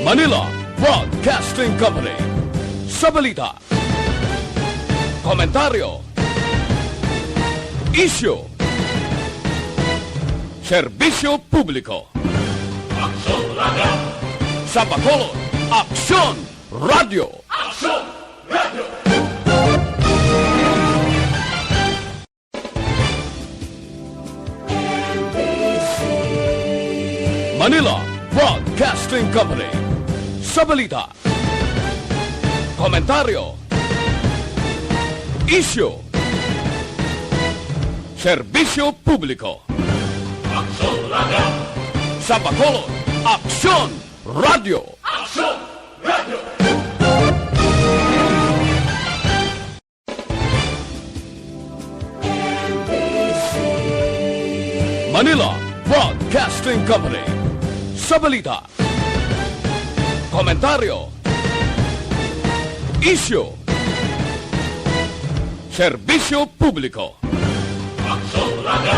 Manila Broadcasting Company. Sa balita, komentaryo, isyu, serbisyo publiko. Aksyon Radio! Sa Bacolod, Aksyon Radio! Aksyon Radio! Manila Broadcasting Company. Sa balita, komentaryo, isyu, serbisyo publiko. Aksyon Radio! Sa Bacolod, Aksyon Radio! Aksyon Radio! Manila Broadcasting Company. Sa balita, komentaryo, isyu, serbisyo publiko. Aksyon Radio!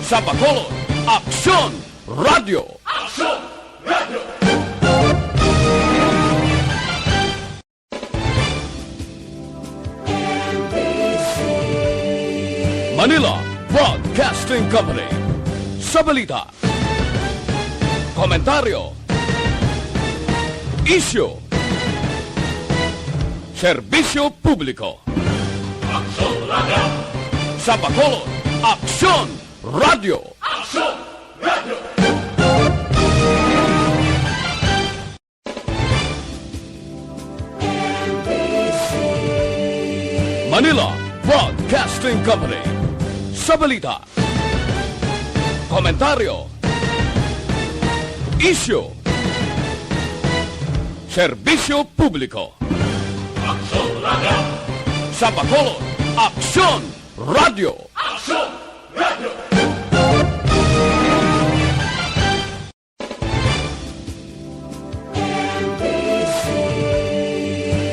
Sa Bacolod, Aksyon Radio! Aksyon Radio! Manila Broadcasting Company. Sa balita, komentaryo, isyu, serbisyo publiko. Aksyon Radio! Sa Bacolod, Aksyon Radio! Aksyon Radio! Manila Broadcasting Company. Sa balita, komentaryo, isyu, serbisyo publiko. Aksyon Radio! Sa Bacolod, Aksyon Radio! Aksyon Radio!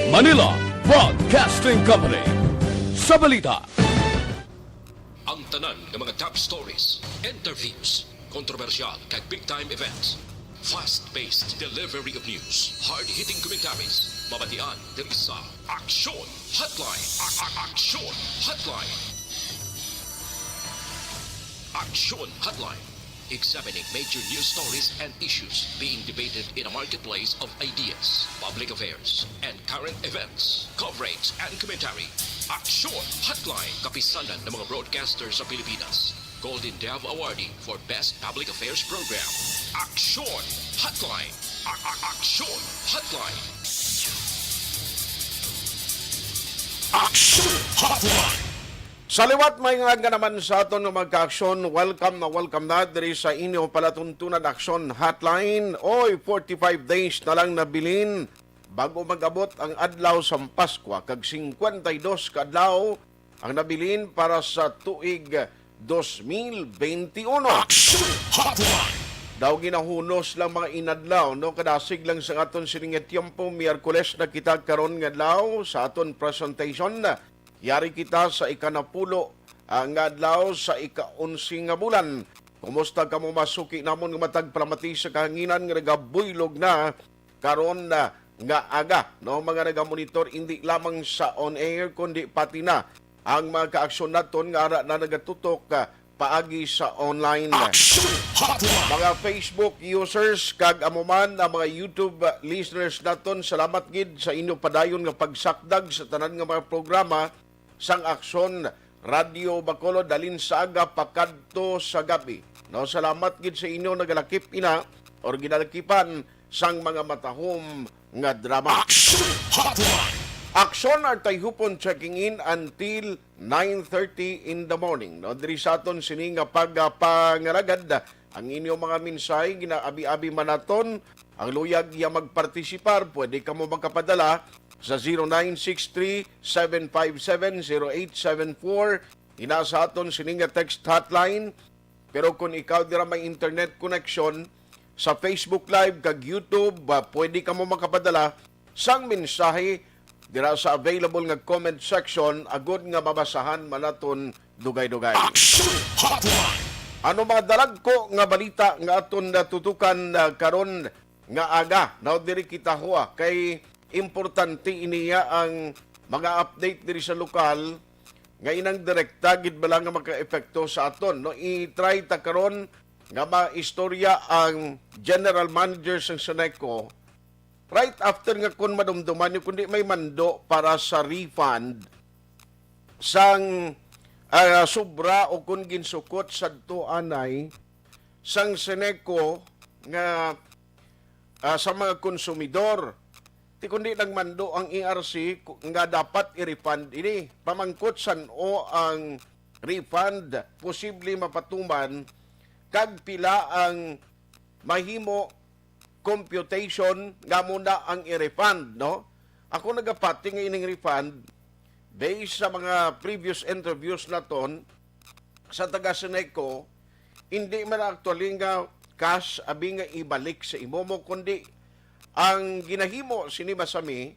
Manila Broadcasting Company. Sa balita, Ang tanan ng mga top stories, interviews, kontrobersyal kag big-time events, fast-paced delivery of news, hard-hitting commentaries, mabatian diri sa Aksyon Hotline. Aksyon Hotline. Aksyon Hotline. Examining major news stories and issues being debated in a marketplace of ideas, public affairs, and current events. Coverage and commentary. Aksyon Hotline. Kapisanan ng mga broadcasters sa Pilipinas. Golden Dove Awardee for Best Public Affairs Program. Aksyon Hotline. Aksyon Hotline. Aksyon Hotline! Sa liwat may nga naman sa aton ng magka-aksyon, welcome na diri sa inyo palatuntunan Aksyon Hotline. Oy, 45 days na lang nabilin bago mag-abot ang adlaw sa Pasko. Kag 52 ka adlaw ang nabilin para sa tuig 2021. Aksyon Hotline! Daw ginahunos lang mga inadlaw, no? Kadasig lang sa aton sininga tiyempo, Miyerkules na kita karon nga adlaw sa aton presentation. Yari kita sa ikanapulo ang adlaw sa ika-11 nga bulan. Kumusta ka mo masuki namon nga matag pramati sa kahanginan nga nagabuylog na karon na nga aga, no? Mga nagamonitor hindi lamang sa on air kundi pati na ang mga kaaksyon naton nga ara na nagatutok paagi sa online. Aksyon Hotline! Mga Facebook users kag amuman ang mga YouTube listeners naton, salamat gid sa inyo padayon nga pagsakdag sa tanan nga mga programa sang Aksyon Radio Bacolod dalin sa aga pakadto sa gabi. No, salamat gid sa inyo nagalakip ina or ginalakipan sang mga matahom nga drama. Aksyon Hotline! Aksyon are Tayhopon checking in until 9:30 in the morning. No, diri sa aton sini nga pagpangaragad ang inyong mga minsay ginaabi-abi manaton ang luyag ya magpartisipar, pwede ka mo magkapadala sa 0963-757-0874. Inasa aton sininga text hotline. Pero kung ikaw dira may internet connection sa Facebook Live kag YouTube, pwede ka mo makapadala sang mensahe dira sa available nga comment section, agod nga mabasahan manaton dugay-dugay. Aksyon Hotline! Ano mga dalag ko nga balita nga aton natutukan karon nga aga. Now diri kita huwa kay importante iniya ang mga update diri sa lokal nga inang direkta gid bala nga maka-epekto sa aton, no? I-try ta karon nga maistorya ang general manager sa Seneco right after nga kun madumduman kundi may mando para sa refund sang sobra o kun ginsukot sadto anay sang Seneco nga sa mga konsumidor. Ti kundi nagmando ang ERC nga dapat i-refund ini. Pamangkot san o ang refund posible mapatuman kag pila ang mahimo computation nga muna ang i-refund, no? Ako nagapati nga ining refund based sa mga previous interviews naton sa taga Seneco, hindi man actually nga cash abi nga ibalik sa imo mo kundi ang ginahimo sini masami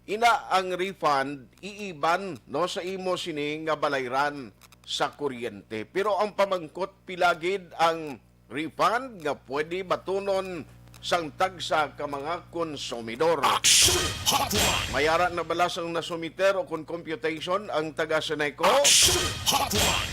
ina ang refund iiban no sa imo sini nga balayran sa kuryente. Pero ang pamangkot pilagid ang refund nga pwede batunon sang tagsa ka mga konsumidor. Aksyon Hotline. Mayara na bala sang nasumiter o kung computation ang taga Seneco. Aksyon Hotline.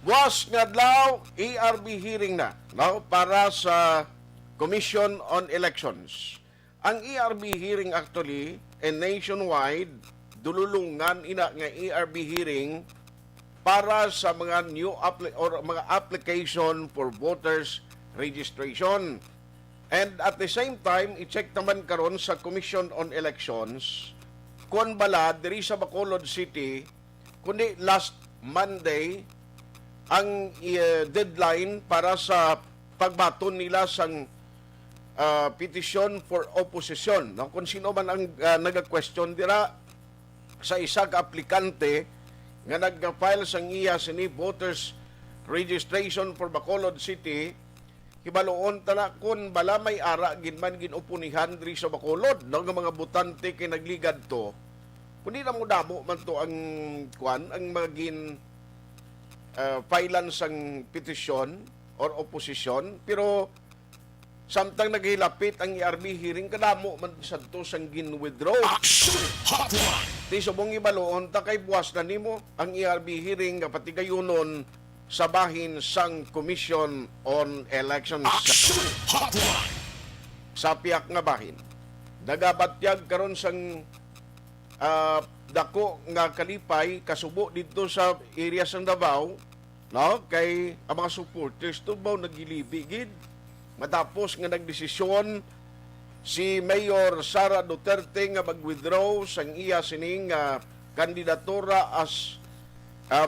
Was nga adlaw ERB hearing na no, para sa Commission on Elections. Ang ERB hearing actually nationwide dululungan ina nga ERB hearing para sa mga new mga application for voters registration. And at the same time, i-check naman karon sa Commission on Elections kung bala diri sa Bacolod City kundi last Monday ang deadline para sa pagbaton nila sang petition for opposition. No? Kung sino man ang nag-question dira sa isa ka aplikante nga nag-file sang iya sini voters registration for Bacolod City, hibaloon tala kun bala may ara ginman ginupunihan diri sa Bacolod, no? Nga mga botante kay nagligad to. Kundi na mo damo man to ang kwan ang magin filean sang petition or opposition, pero samtang naghilapit ang ERB hearing, kadamo man sadto sang gin-withdraw. Aksyon Hotline. Di subong ibaloon ta kay buwas na nimo ang ERB hearing nga pati gayunon sa bahin sang Commission on Elections Aksyon Hotline. sa piyak nga bahin. Nagabatyag karon sang dako nga kalipay kasubo dito sa area sang Davao, no? Kay ang mga supporters tubaw nagilibi gid matapos nga nagdesisyon si Mayor Sara Duterte nga mag-withdraw sang iya sining kandidatura as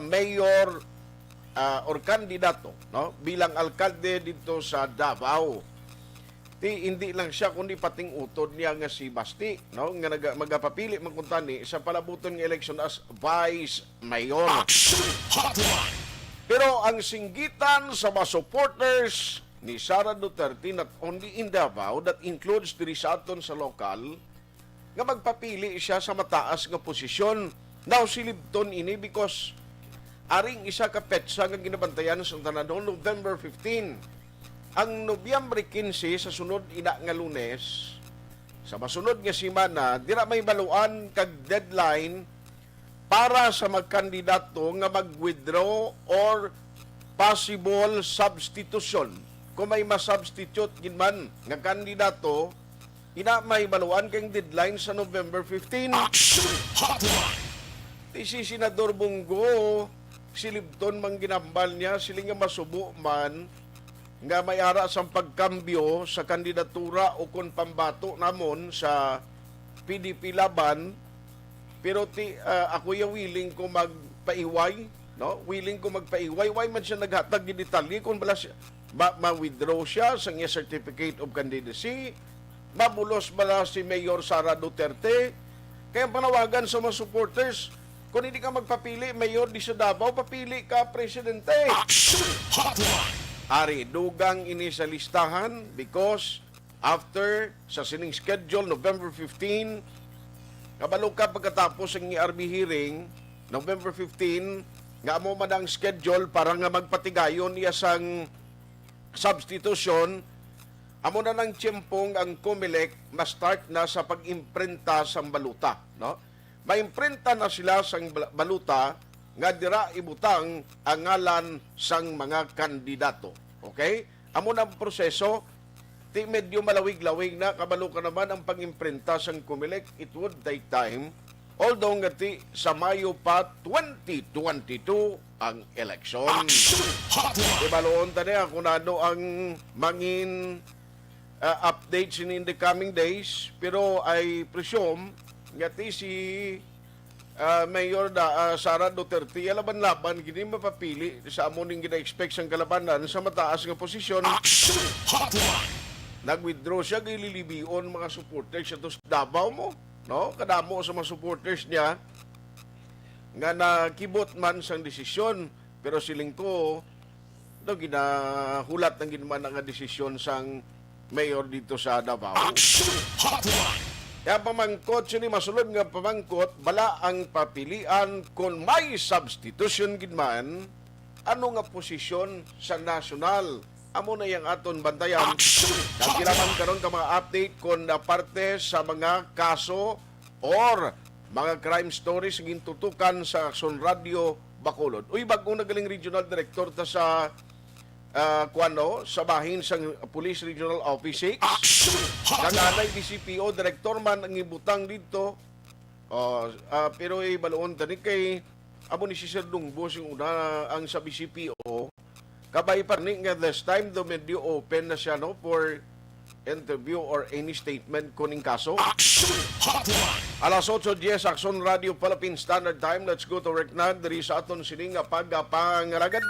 mayor or kandidato, no, bilang alkalde dito sa Davao. Hindi lang siya kundi pating utod niya nga si Basti, no, nga magapapili man kuntani sa palabuton nga election as vice mayor. Aksyon Hotline. Pero ang singgitan sa mga supporters ni Sara Duterte not only in Davao, that includes diri sa aton sa lokal, nga magpapili siya sa mataas nga posisyon. Now, silibton ini because aring isa ka petsa nga ginabantayan sa tanadong November 15. Ang Nobyembre 15 sa sunod ina nga Lunes, sa masunod nga semana, dira may baluan kag deadline para sa magkandidato nga mag-withdraw or possible substitution. Kung may masubstitute ginman nga kandidato, ina may baluan kang deadline sa November 15. Aksyon Hotline. Si Senador Bongo, silibton mang ginambal niya, siling nga masubo man, nga may ara sa pagkambyo sa kandidatura o kung pambato namon sa PDP laban, pero ako yung willing ko magpaiway, no? Willing ko magpaiway. Why man siya naghatag ni detalye kung bala siya ma-withdraw siya sa niya certificate of candidacy, mabulos bala si Mayor Sara Duterte. Kaya panawagan sa mga supporters, kung hindi ka magpapili, Mayor di sa Davao, papili ka Presidente. Aksyon Hotline. Ari, dugang ini sa listahan because after sa sining schedule, November 15, kabalo ka pagkatapos ang ERB hearing, November 15, nga mo man ang schedule para nga magpatigayon niya sang substitution, amo na ng tiyempong ang COMELEC ma-start na sa pag-imprinta sang baluta, no? Ma-imprinta na sila sang baluta nga dira ibutang ang ngalan sang mga kandidato. Okay? Amo na ang proseso, ti medyo malawig-lawig na, kabalo ka naman ang pag-imprinta sang COMELEC. It would take time. Although nga ti sa Mayo pa 2022 ang eleksyon. Ibaloon ta niya kung ano ang mangin updates in the coming days. Pero I presume nga ti si Mayor Sara Duterte laban-laban gini mapapili sa amuning gina-expect sang kalabanan sa mataas nga posisyon. Nag-withdraw siya, gililibion mga supporters sa Davao mo, no? Kadamo sa mga supporters niya nga nakibot man sang desisyon, pero siling to no, ginahulat ng ginaman nga desisyon sang mayor dito sa Davao. Kaya pamangkot siya ni masulod nga pamangkot, bala ang papilian kung may substitution gidman, ano nga posisyon sa nasyonal. Amo na yung aton bantayan. Nagkilaman karon ka mga update kung na parte sa mga kaso or mga crime stories ng tutukan sa Aksyon Radio Bacolod. Uy, bagong nagaling regional director ta sa sa bahin sa Police Regional Office 6. Naganay DCPO director man ang ibutang dito. Pero baloon tani kay amo ni si Sir Lungbos yung una ang sa BCPO. Kabay pa rin nga this time the medyo open na siya no for interview or any statement kuning kaso. Alas 8:10 Aksyon Radio Philippine Standard Time. Let's go to work na. Diri sa aton sining nga pagpangaragad.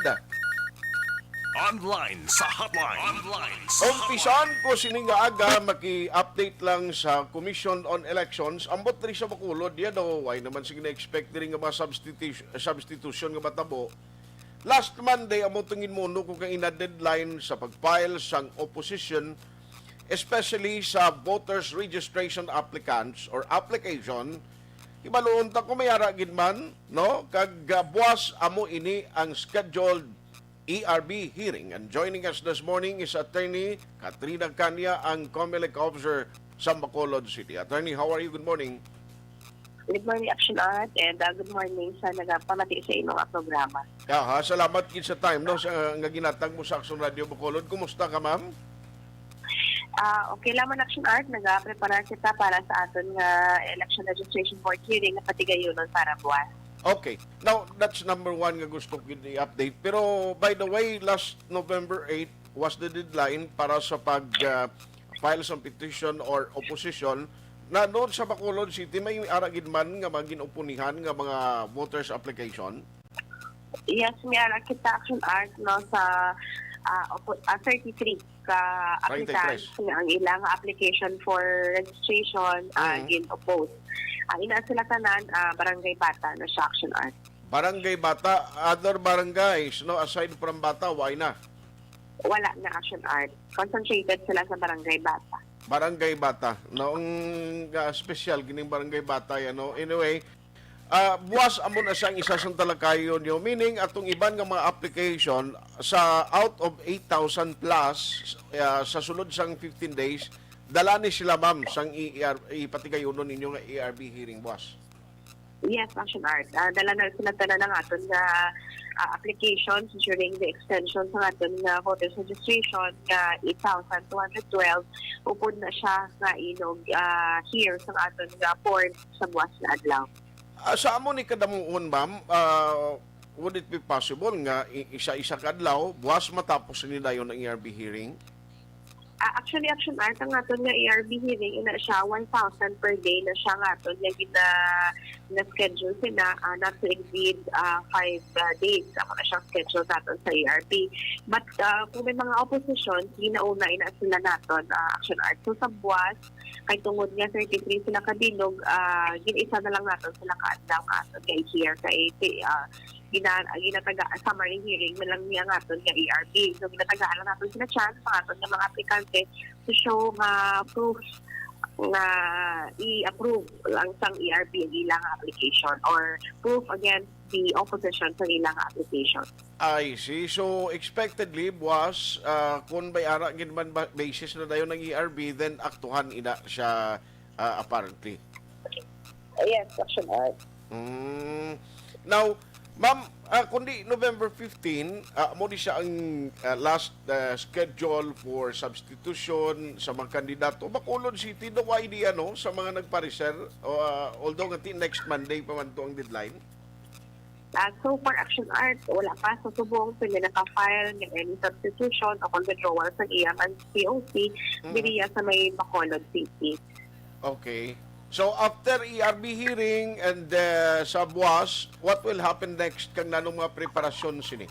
Online sa Hotline. Umpisan ko sining nga aga maki-update lang sa Commission on Elections. Ambot rin sa Bacolod ya daw why naman sige na-expect rin nga mga substitution nga matabo. Last Monday, amo tungin mo kung kang ina-deadline sa pag-file sang opposition, especially sa voters registration applicants or application. Ibaloon ta kung mayara gidman, no? Kagbuas amo ini ang scheduled ERB hearing. And joining us this morning is Attorney Katrina Kanya, ang COMELEC officer sa Bacolod City. Attorney, how are you? Good morning. Good morning, Aksyon Art, and good morning sa nagapamati sa inyong programa. Salamat kid sa time no sa nga ginatag mo sa Aksyon Radio Bacolod. Kumusta ka, ma'am? Okay lamang, Aksyon Art, nagaprepara kita para sa aton nga election registration board hearing na patigayunon para buwan. Okay. Now, that's number one nga gusto ko i-update. Pero by the way, last November 8 was the deadline para sa pag-file sa petition or opposition na doon sa Bacolod City may aragid man nga magin-opunihan nga mga voters application. Yes, may ara kita, Action Art, no, sa 33 ka applicants ang ilang application for registration gin-oppose. Ina sila tanan barangay bata no sa Action Art. Barangay bata, other barangays, no, aside from bata, why na? Wala na, Action Art. Concentrated sila sa barangay bata. Barangay bata. Noong special gining barangay bata yan, no? Anyway, buwas amo na siyang isa sang talakayo niyo, meaning atong iban nga mga application sa out of 8,000 plus sa sulod sang 15 days, dala ni sila, ma'am, sang ipatigayonon ninyo nga ERB hearing, buwas. Yes, Action Art. Dala na sila tanan ng aton nga applications during the extension sa aton nga voters registration nga 8,212 upod na siya nga inog here sa aton nga board sa buwas na adlaw. Sa amo ni kadamuon, ma'am, would it be possible nga isa-isa kadlaw buwas matapos ni dayon ang ERB hearing? Actually, Action Art, ang aton nga ERB hearing, ina siya 1,000 per day na siya nga aton nga na-schedule sila not to exceed 5 days. Ako na siyang schedule natin sa ERB. But kung may mga opposition, ginauna ina sila naton, Action Art. So sa buwas, kay tungod nga 33 sila kabilog, gin-isa na lang natin sila kaadlaw nga aton kay here kay ginataga summary hearing na lang niya nga aton nga ERB. So ginatagaan lang natin sila chance sa aton nga mga aplikante to show proof na i-approve lang sang ERB ang ilang application or proof against the opposition sa ilang application. I see. So, expectedly, was, kung may ara ginman basis na dayon ng ERB, then aktuhan ina siya apparently. Yes, Action Art. Now, ma'am, kundi November 15, mo di siya ang last schedule for substitution sa mga kandidato. Bacolod City, no idea no, sa mga nagpareser, although ngati next Monday pa man to ang deadline. So for Action Art, wala pa sa subong sila naka-file ng any substitution o withdrawal sa iyang COC diriya sa may Bacolod City. Okay. So after ERB hearing and sa buwas, what will happen next kang nanong mga preparasyon sini?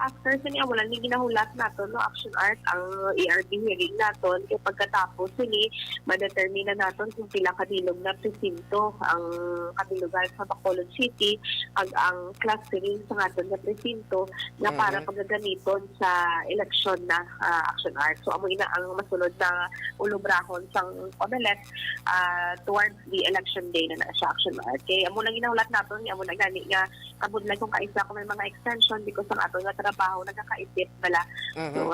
After sa niya, wala nang ginahulat nato no Action Art ang ERB hearing naton kay pagkatapos sini madetermina naton kung pila kadilog na presinto ang kadilugan sa Bacolod City ang clustering sa naton na presinto na para pagagamiton sa eleksyon na Action Art. So amo ina ang masunod na ulubrahon sang COMELEC towards the election day na sa Action Art. Kay amo lang ginahulat naton amo na gani nga kabudlay kung kaisa kung may mga extension because ang ato nga trabaho nagkakaisip bala. So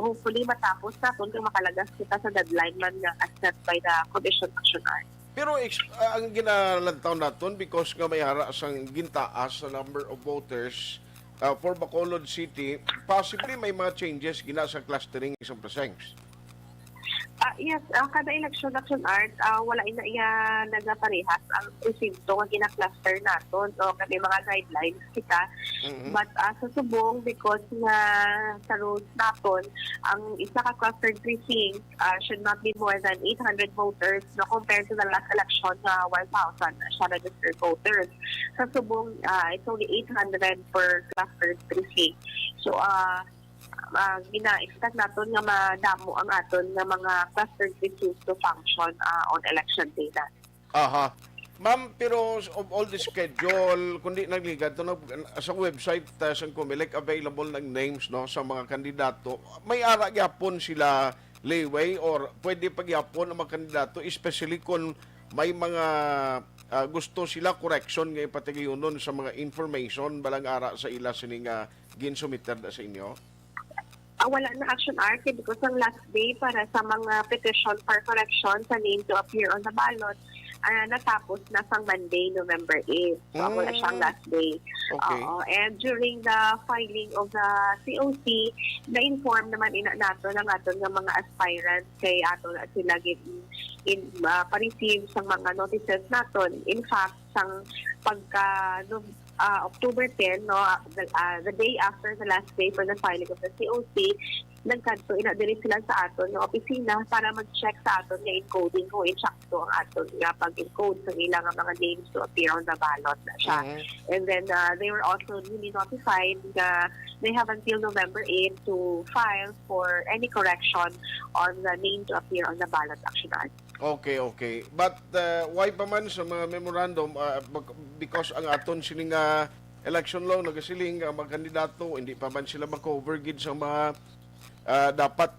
hopefully matapos naton kung makalagas kita sa deadline man nga as set by the Commission Action Art. Pero ang ginalantaw naton because nga may hara sang gintaas sa number of voters for Bacolod City, possibly may mga changes gina sa clustering isang precincts. Yes, kada election Action Art, wala ina iya nagaparehas ang presinto nga gina-cluster naton. So kami mga guidelines kita. But sa subong, because nga sa rules naton, ang isa ka clustered precinct should not be more than 800 voters no, compared to the last election na 1,000 siya registered voters. Sa subong, it's only 800 per clustered precinct. So, gina-expect natin nga madamo ang aton nga mga cluster precincts to function on election day na. Aha. Ma'am, pero of all the schedule, kundi nagligad to sa website sa COMELEC available ng names no sa mga kandidato. May ara gyapon sila leeway or pwede pagyapon ang mga kandidato especially kung may mga gusto sila correction nga ipatigayonon sa mga information balang ara sa ila sining ginsubmitted sa inyo. Wala na Action Art because ang last day para sa mga petition for correction sa name to appear on the ballot natapos na sa Monday, November 8. So, wala siyang last day. Okay. And during the filing of the COC, na-inform naman nato ng aton ng mga aspirants kay aton at sila pa-receive sa mga notices naton. In fact, sang pagka October 10, no, the day after the last day for the filing of the COC, nagkanto ina-direct sila sa aton ng opisina para mag-check sa aton nga encoding kung insakto ang aton nga pag-encode sa ilang mga names to appear on the ballot na siya. And then they were also newly notified na they have until November 8 to file for any correction on the name to appear on the ballot Action Art. Okay. But why pa man sa mga memorandum because ang aton sining election law nagasiling ang mga kandidato hindi pa man sila ma-cover gid sa mga dapat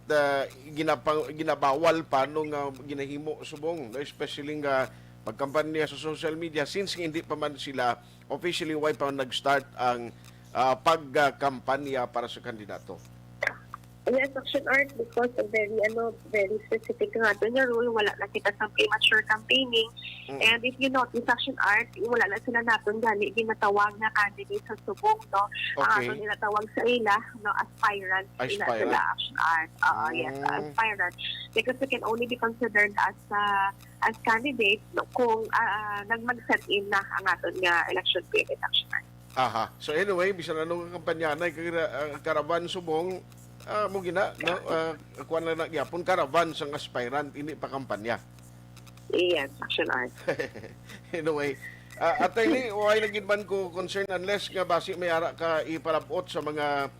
ginabawal pa nung ginahimo subong especially nga magkampanya sa social media since hindi pa man sila officially why pa nag-start ang pagkampanya para sa kandidato. Yes, Action Art because of very specific nga doon yung rule, wala na kita sa premature campaigning. And if you notice Action Art, wala na sila natin gani ginatawag na candidate sa subong, no? Ang aton ginatawag sa ila, no, aspirant ina sila Action Art. Yes, aspirant. Because they can only be considered as candidate no, kung nagmag-set in na ang aton nga election period Action Art. Aha. So anyway, bisan anong kampanya na karaban subong mo gina no kuan na gyapon caravan sang aspirant ini pa kampanya. Yes, Action Art. Anyway, attorney, why nagid man ko concern unless nga basi may ara ka ipalabot sa mga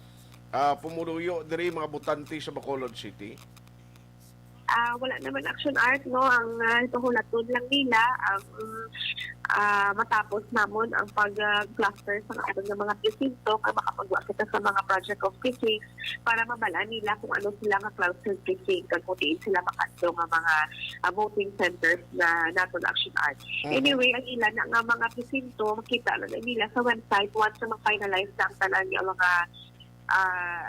pumuluyo diri mga botante sa Bacolod City. Wala naman Action Art no ang tuhulaton lang nila ang matapos namon ang pag-cluster sa aton ng mga presinto kaya makapagawa kita sa mga project of precincts para mabalaan nila kung ano sila nga cluster precinct kung kutiin sila makadto nga mga voting centers na naton Action Art. Anyway, ang ilan na nga mga presinto makita na nila sa website once na ma-finalize na ang tanan yung mga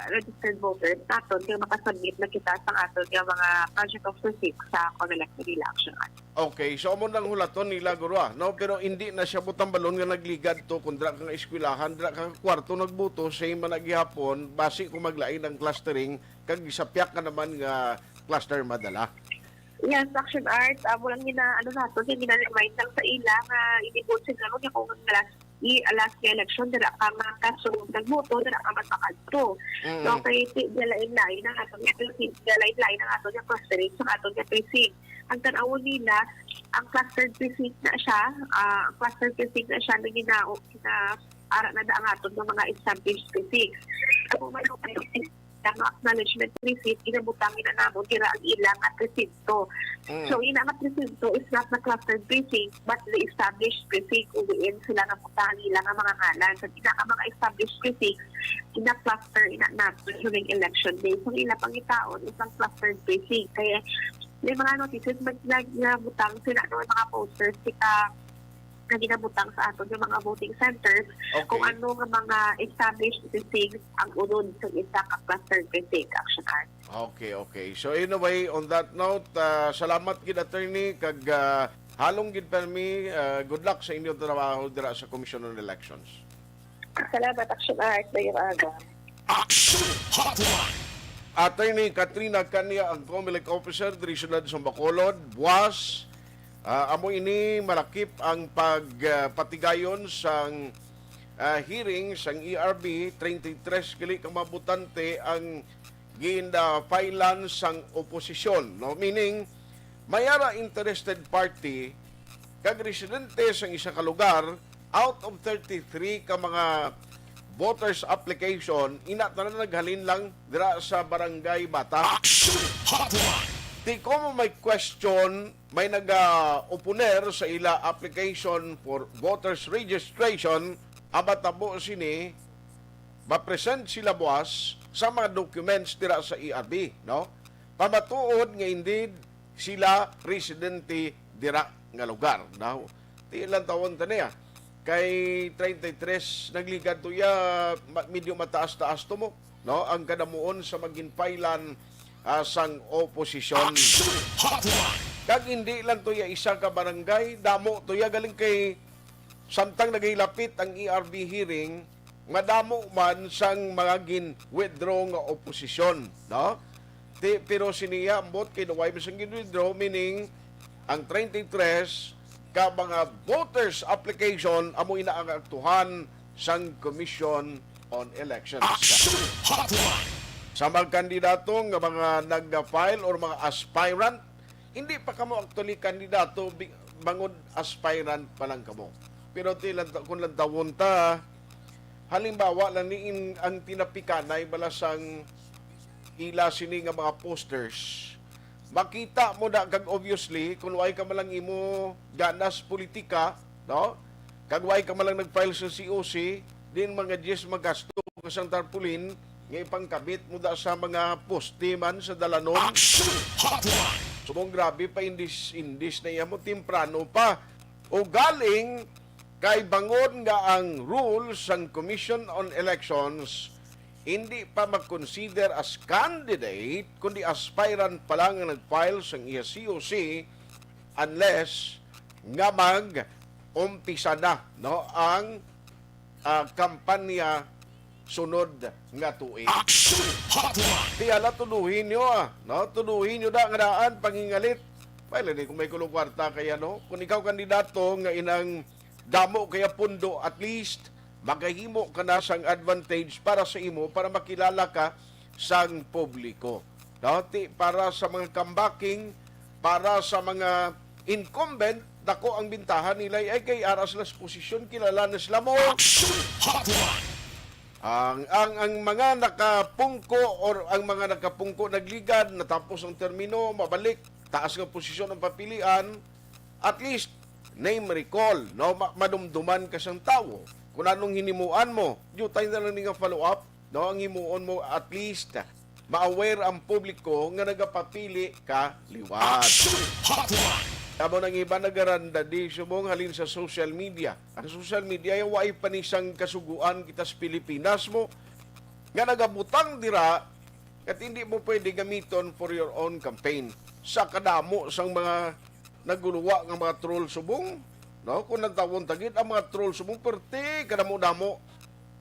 registered voters naton kaya makasubmit na kita sa aton yung mga project of precincts sa COMELEC nila Action Art. Okay, so amo nang hulaton nila guro no, pero hindi na siya butang balon nga nagligad to kundra kang eskwelahan, dra kang kwarto nagbuto sa man naghihapon basi kung maglain ng clustering kag gisapyak ka naman nga cluster madala. Yes, Action Art, walang nato, gina-remind lang sa ila nga inibot sila kung kung last election, dira ka makasunod nagboto, dira ka matakadto. So, kay dalain-lain ang atong dalain-lain ang atong clustering sa atong precinct. Ang tanawon nila, ang clustered precinct na siya, na ara na ang atong ng mga established precincts. Kung may ang acknowledgement receipt, inabutangin na namon kira ang ilang at presinto. So, ilang at presinto is not the clustered precinct, but the established precinct uwiin sila na butangin nila ang mga ngalan. Sa mga established precinct, ina-cluster, ina-nato during election day. So, ilang pangitaon, isang clustered precinct. Kaya, may mga notices, butang sila, mga posters, na ginabutang sa aton yung mga voting centers kung ano nga mga established precincts ang unod sa isa ka cluster precinct Action Art. Okay. So anyway, on that note, salamat gid attorney kag halong gid permi, good luck sa inyong trabaho dira sa Commission on Elections. Salamat Action Art dayong aga. Action Hotline. Attorney Katrina Kanya, ang COMELEC officer diri syudad sa Bacolod, buwas amo ini malakip ang pagpatigayon sang hearing sang ERB 33 kili ka mabutante ang ginda-filean sang oposisyon, no, meaning mayara interested party kag residente sang isa ka lugar out of 33 ka mga voters application ina tanan naghalin lang dira sa barangay Bata. Action Hotline. Di ko mo may question, may nag-oponer sa ila application for voters registration, abatabo sini, mapresent sila buwas sa mga documents tira sa ERB, no? Pamatuod nga indeed sila residente dira nga lugar, no? Di ilang taon taniya. Kay 33 nagligad to ya medyo mataas-taas to mo, no? Ang kadamuon sa maging pailan sang oposisyon. Kag hindi lang to ya isa ka barangay, damo to ya galing kay samtang nagilapit ang ERB hearing, madamo man sang mga gin-withdraw nga oposisyon, no? Pero siniya ambot kay naway sang gin-withdraw, meaning ang 33 ka mga voters application amo inaangatuhan sang Commission on Elections. Sa mga kandidato nga mga nag-file or mga aspirant, hindi pa kamo actually kandidato, bangod aspirant pa lang kamo. Pero kung lantawon ta, halimbawa lang niin ang tinapikanay balasang ila sini nga mga posters, makita mo na kag obviously kung way ka malang imo ganas politika, no? Kag way ka malang nag-file sa COC, din mga 10 magasto kasang tarpaulin nga ipangkabit mo da sa mga poste man sa dalanon. Subong grabe pa indis na iya mo timprano pa. O galing kay bangon nga ang rules ng Commission on Elections hindi pa mag-consider as candidate kundi aspirant pa lang ang nag-file sa iya COC unless nga mag-umpisa na, no, ang kampanya sunod nga tuig. Tiyala tuduhin nyo no? Tuduhin nyo nga daan pangingalit. Pailan kung may kulong kwarta kaya, no? Kung ikaw kandidato nga inang damo kaya pundo, at least magahimo ka na sang advantage para sa imo para makilala ka sang publiko. No? Para sa mga comebacking, para sa mga incumbent, dako ang bintahan nila ay kay aras las posisyon kilala na sila mo. Ang mga nakapungko or ang mga nakapungko nagligad, natapos ang termino, mabalik, taas ng posisyon ng papilian, at least name recall, no? Madumduman ka siyang tao. Kung anong hinimuan mo, tayo na lang nga follow-up, no? Ang himuon mo at least, ma-aware ang publiko nga nagapapili ka liwat. Aksyon Hotline. Tamo nang iba nagaranda di subong halin sa social media. Ang social media ay waay panisang kasuguan kita sa Pilipinas mo nga nagabutang dira at hindi mo pwede gamiton for your own campaign. Sa kadamo sang mga naguluwa nga mga troll subong, no? Kung nagtawon tagit ang mga troll subong perti kadamo-damo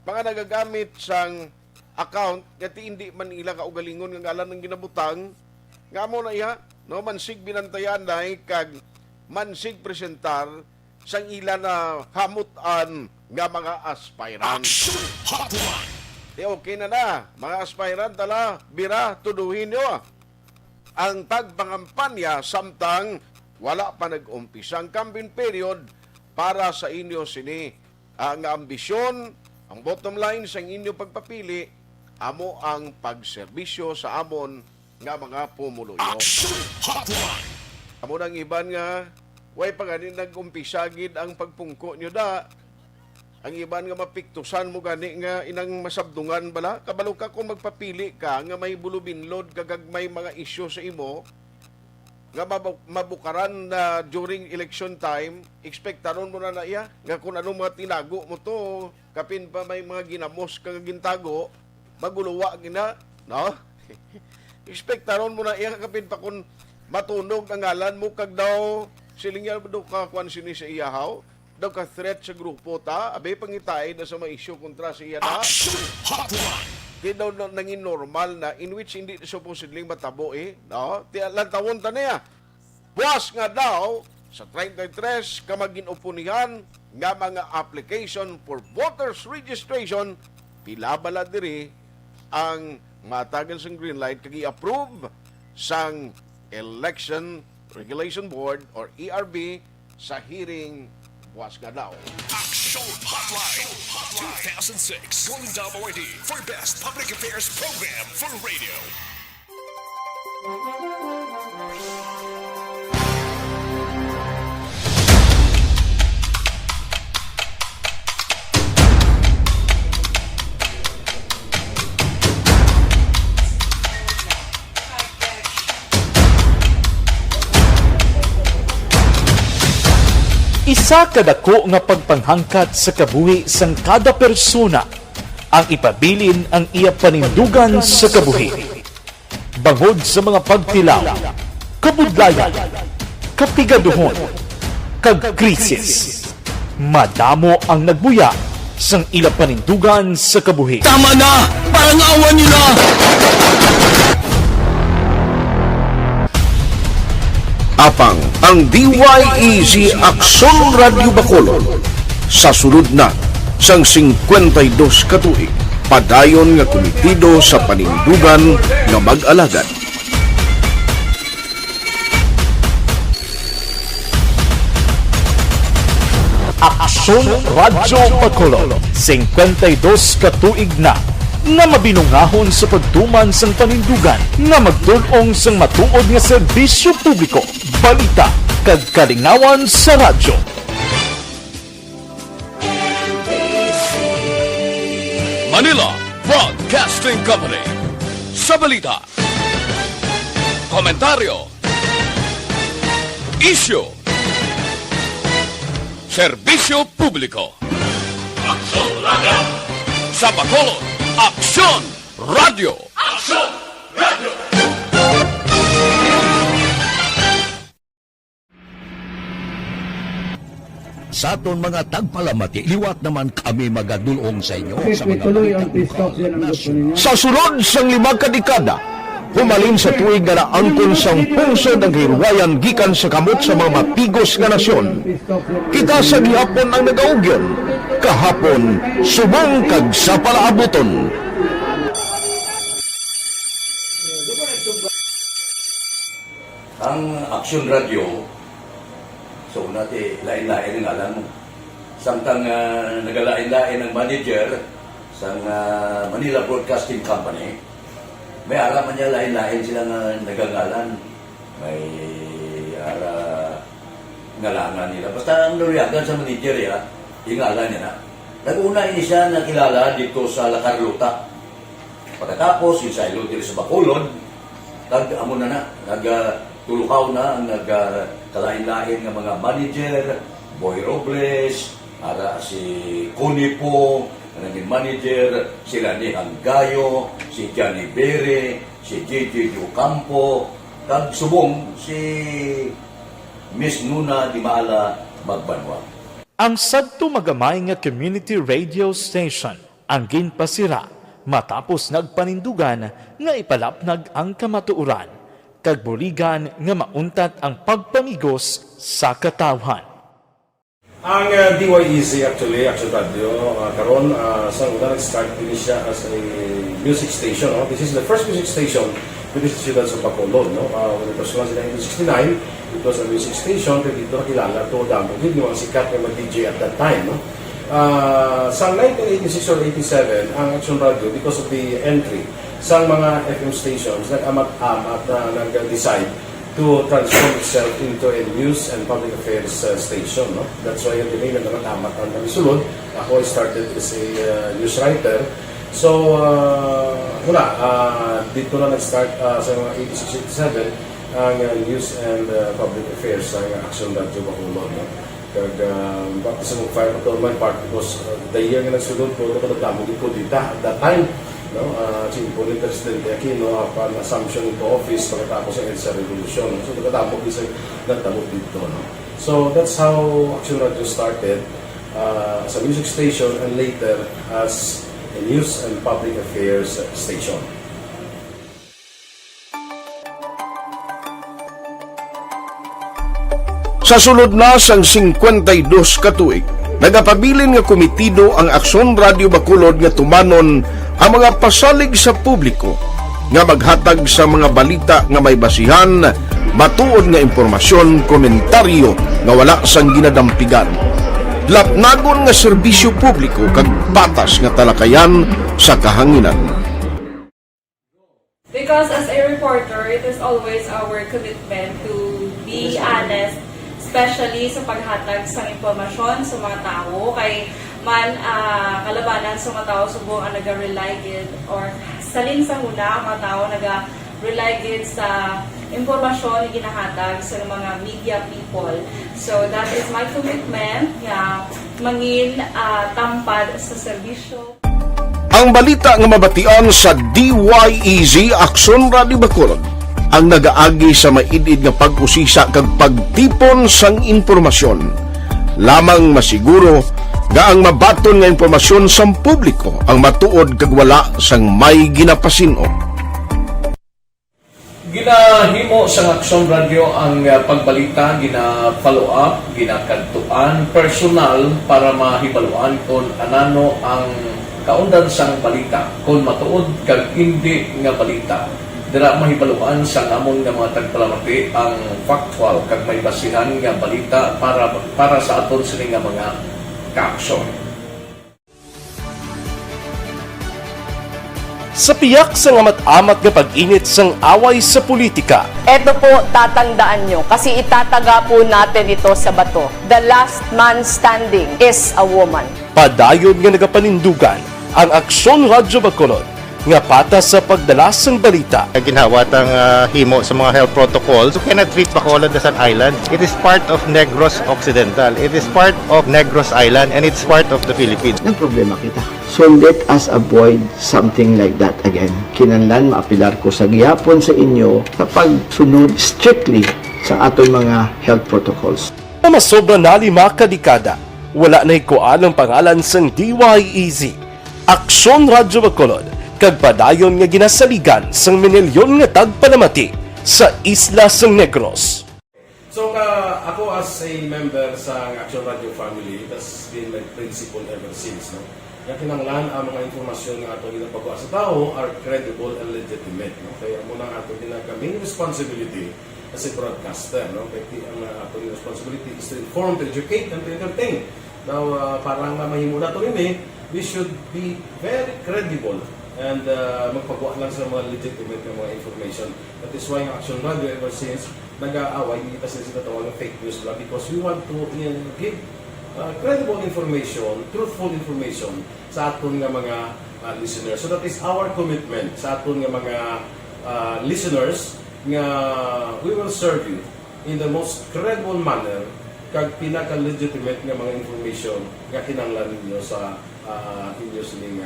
mga nagagamit sang account nga hindi man ila kaugalingon nga ngalan ng ginabutang nga mo na iya, no, mansig binantayan dahil kag mansig presentar sang ila na hamutan nga mga aspirant. Aksyon Hotline. Okay na, mga aspirant tala, bira, tuduhin nyo ang tagpangampanya samtang wala pa nag-umpisang campaign period para sa inyo sini. Ang ambisyon, ang bottom line sa inyo pagpapili, amo ang pagserbisyo sa amon nga mga pumuluyo. Aksyon Hotline. Amo nang iban nga, way pa ganin nag-umpisa gid ang pagpungko nyo da. Ang iban nga mapiktusan mo gani nga inang masabdungan bala. Kabalo ka kung magpapili ka nga may bulubinlod kagag may mga isyu sa imo nga mabukaran na during election time, expectaron mo na iya nga kung anong mga tinago mo to, kapin pa may mga ginamos kang gintago, maguluwa gina, no? Expectaron mo na iya kapin pa kung matunog ang ngalan mo kag daw silingyan mo daw ka kwan sini sa iyahaw, daw ka threat sa grupo ta, abay pangitay na sa mga issue kontra sa iya na. Aksyon Hotline. Di daw nangin normal na in which hindi supposedly matabo no? Lantawon ta niya. Buwas nga daw sa 33 kamagin upunihan nga mga application for voters registration pilabala diri ang matagan sang green light kag i-approve sang Election Regulation Board or ERB sa hearing buwas nga daw. Aksyon Hotline 2006 Golden Dome Award for Best Public Affairs Program for Radio. Isa kadako nga pagpanghangkat sa kabuhi sang kada persona ang ipabilin ang iya panindugan sa kabuhi. Bangod sa mga pagtilaw, kabudlayan, kapigaduhon, kag krisis. Madamo ang nagbuya sang ila panindugan sa kabuhi. Tama na! Parang awan nyo na! Apang ang DYEZ Aksyon Radio Bacolod sa sulod na sang 52 katuig padayon nga komitido sa panindugan nga mag-alagad. Aksyon Radio Bacolod 52 katuig na nga mabinungahon sa pagtuman sang panindugan nga magdulong sang matuod nga serbisyo publiko, balita kag kalingawan sa radyo. Manila Broadcasting Company. Sa balita, komentaryo, issue, serbisyo publiko. Aksyon Radio! Sa Bacolod, Aksyon Radio! Aksyon Radio! Sa aton mga tagpalamati, liwat naman kami magadulong sa inyo sa mga tuloy ang peace yan ang gusto ninyo. sa sulod sang 5 kadekada, humalin sa tuig nga naangkon sang pungsod ang hirwayan gikan sa kamot sa mga mapigos nga nasyon. Kita sa gihapon ang nagaugyon, kahapon subong kag sa palaabuton. Ang Aksyon Radio, so nati lain-lain ang alam mo. Samtang nagalain-lain ang manager sa Manila Broadcasting Company, may araman niya lain-lain sila nga nagangalan. May ara ngalangan nila. Basta ang naruyagan sa manager ya, ingalan niya na. Nag-una ini siya nakilala dito sa La Carlota. Pagkatapos, yung sa ilog dito sa Bacolod, amo na nagtulukaw na ang nagkalain-lain ng mga manager, Boy Robles, ara si Cunipo, naging manager, sila ni Hanggayo, si Johnny Bere, si J.J. Ocampo, kag subong si Miss Nuna Di Maala Magbanwa. Ang sadto magamay nga community radio station ang ginpasira matapos nagpanindugan nga ipalapnag ang kamatuoran kag buligan nga mauntat ang pagpamigos sa katawhan. Ang DYEZ actually, Aksyon Radio, karon sa una nag-start din siya as a music station. No? This is the first music station with the students of Bacolod. No? When it was launched in 1969, it was a music station. Kaya dito nakilala to damo. Hindi mga sikat na mag-DJ at that time. No? Sa 1986 or 87, ang Aksyon Radio, because of the entry sa mga FM stations, nag-amat-amat na nag-decide to transform itself into a news and public affairs station. No? That's why yung dinay na naman ang namisulod. Ako started as a news writer. So, dito na nag-start sa mga 86-87 ang news and public affairs ng Aksyon Radio Bacolod. No? Kag, bakit sa mag-fire ko my part because the year nga nagsulod ko, nakadamo din po dito at that time. No, po ni Presidente Aquino upon assumption into office pagkatapos ng EDSA Revolution. So, nagkatapos din nagtabot dito. No? So, that's how Aksyon Radio started as a music station and later as a news and public affairs station. Sa sulod na sang 52 ka tuig, nagapabilin nga komitido ang Aksyon Radio Bacolod nga tumanon ang mga pasalig sa publiko nga maghatag sa mga balita nga may basihan, matuod nga impormasyon, komentaryo nga wala sang ginadampigan. Lapnagon nga serbisyo publiko kag patas nga talakayan sa kahanginan. Because as a reporter, it is always our commitment to be honest, especially sa paghatag sa impormasyon sa mga tao kay man kalabanan sa mga tao subong ang naga-rely gid or salin sa huna ang mga tao naga-rely gid sa impormasyon na ginahatag sa mga media people. So that is my commitment nga mangin tampad sa serbisyo. Ang balita nga mabatian sa DYEZ Aksyon Radio Bacolod ang nagaagi sa maidid nga pag-usisa kag pagtipon sang impormasyon. Lamang masiguro nga ang mabaton nga impormasyon sa publiko ang matuod kag wala sang may ginapasino. Ginahimo sa Aksyon Radio ang pagbalita, gina-follow up, ginakantuan, personal para mahibaluan kung anano ang kaundan sang balita, kung matuod kag hindi nga balita. Dira mahibaluan sa amon nga mga tagpalamati ang factual kag may basihan nga balita para sa aton sini nga mga kaaksyon. Sa piyak sa amat-amat nga pag-init sang away sa politika, Eto po, tatandaan nyo, kasi itataga po natin ito sa bato. The last man standing is a woman. padayon nga nagapanindugan ang Aksyon Radio Bacolod nga patas sa pagdalas ng balita. Ginhawat ang himo sa mga health protocols. You cannot treat Bacolod as an island. It is part of Negros Occidental. It is part of Negros Island and it's part of the Philippines. Ang problema kita. So let us avoid something like that again. Kinahanglan maapilar ko sa gihapon sa inyo sa pagsunod strictly sa aton mga health protocols. Masobra na 5 kadekada, wala na ikuan ang pangalan sang DYEZ, Aksyon Radio Bacolod, kag padayon nga ginasaligan sang minilyon nga tagpalamati sa isla sang Negros. So ako as a member sa Aksyon Radio family, that's been my principle ever since. No? Yung kinanglan ang mga informasyon nga ato ginapagawa sa tao are credible and legitimate. No? Kaya muna ato ginagkaming responsibility as a broadcaster. No? Kaya ang ato responsibility is to inform, to educate, and to entertain. Now, parang mahimo na ito rin we should be very credible and magpagawa lang sa mga legitimate na mga information. That is why ang Aksyon Radio ever since nag-aaway, hindi kasi sila tawag ng fake news lang because we want to give credible information, truthful information sa aton nga mga listeners. So that is our commitment sa aton nga mga listeners nga we will serve you in the most credible manner kag pinaka-legitimate nga mga information nga kinahanglan ninyo sa inyo sining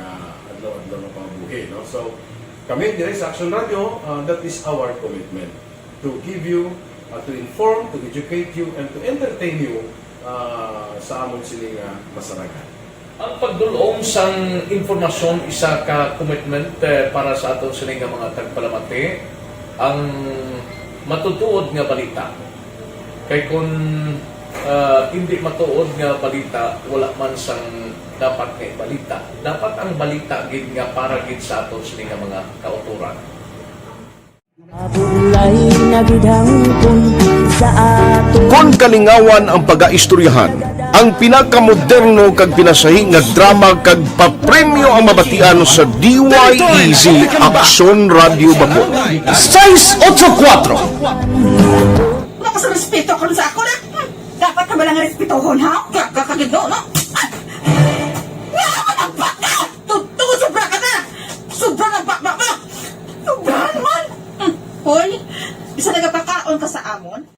adlaw-adlaw na pamumuhay. No? So, kami dire sa Aksyon Radio, that is our commitment to give you, to inform, to educate you, and to entertain you sa amon sining masaragan. Ang pagdulong sang informasyon isa ka commitment para sa aton sining mga tagpalamati ang matutuod nga balita. Kay kung hindi matuod nga balita, wala man sang dapat kay balita. Dapat ang balita gid nga para gid sa aton sining mga kauturan. Kung kalingawan ang pag-aistoryahan, ang pinakamoderno kag pinasahi nga drama kag papremyo ang mabatian sa DYEZ Aksyon Radio Bacol. 684 Wala ka sa respeto ko sa ako na. Dapat ka ba lang respetohon, ha? Kakagino, no? Tutugo, sobra ka na! Sobra ng bakbak mo! Sobra naman! Hoy, isa nagapakaon ka sa amon?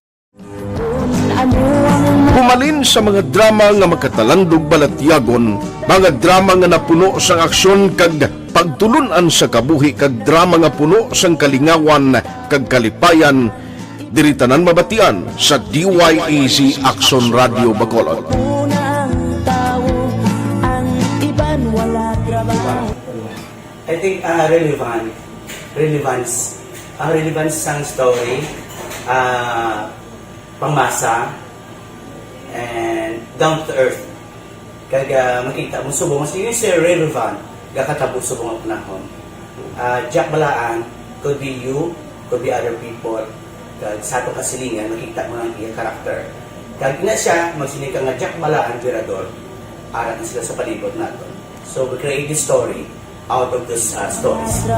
Pumalin sa mga drama nga makatalandog balatyagon, mga drama nga napuno sang aksyon kag pagtulunan sa kabuhi kag drama nga puno sang kalingawan kag kalipayan, diri tanan mabatian sa DYEZ Aksyon Radio Bacolod. I think relevance sang story, pangmasa, and down to earth. Kag makita mo subong mas yun si relevant gakatabo subong ang panahon. Jack balaan could be you, could be other people. Kag sa ato kasilingan makita mo ang iyang karakter. Kag ina siya magsinika nga Jack balaan tirador arat na sila sa palibot nato. So we create this story out of these stories.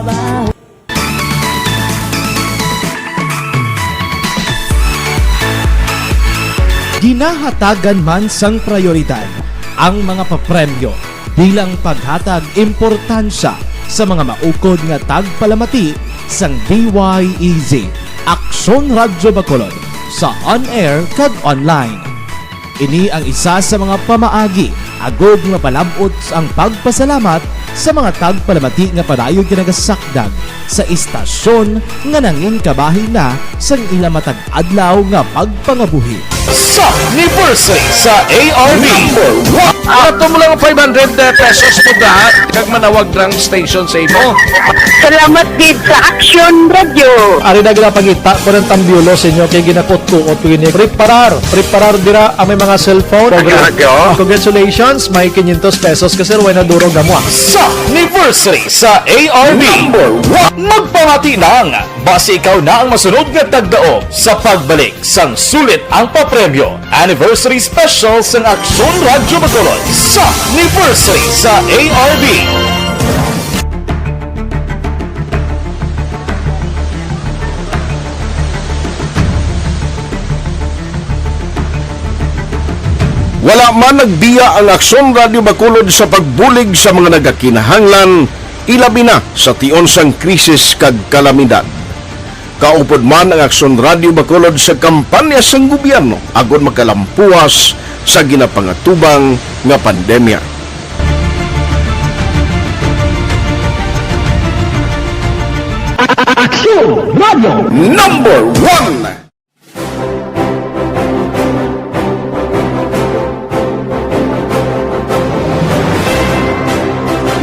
Ginahatagan man sang prioridad ang mga papremyo bilang paghatag importansya sa mga maukod nga tagpalamati sang DYEZ Aksyon Radio Bacolod sa on-air kag online. Ini ang isa sa mga pamaagi agod nga palabot ang pagpasalamat sa mga tagpalamati nga padayon kinagasakdag sa istasyon nga nangin kabahin na sang ila matag adlaw nga pagpangabuhi. Sa anniversary sa ARV Ato mo lang 500 pesos po lahat kag manawag lang station sa imo. Salamat gid sa Aksyon Radio. Ari na ginapangita ko ng tambyulo sa inyo kay ginapot-tuot ko gini. Preparar dira ang may mga cellphone. Congratulations, may 500 pesos kasi ruway na durog gamwa. Sa anniversary sa ARV magpamati nang base ikaw na ang masunod nga tagdaog sa pagbalik sang sulit ang papremyo. Anniversary special sang Aksyon Radio Bacolod sa anniversary sa ARV. Wala man nagbiya ang Aksyon Radio Bacolod sa pagbulig sa mga nagakinahanglan, ilabi na sa tion sang krisis kag kalamidad. Kaupod man ang Aksyon Radio Bacolod sa kampanya sang gobyerno agod makalampuas sa ginapangatubang nga pandemya. Aksyon Radio Number 1.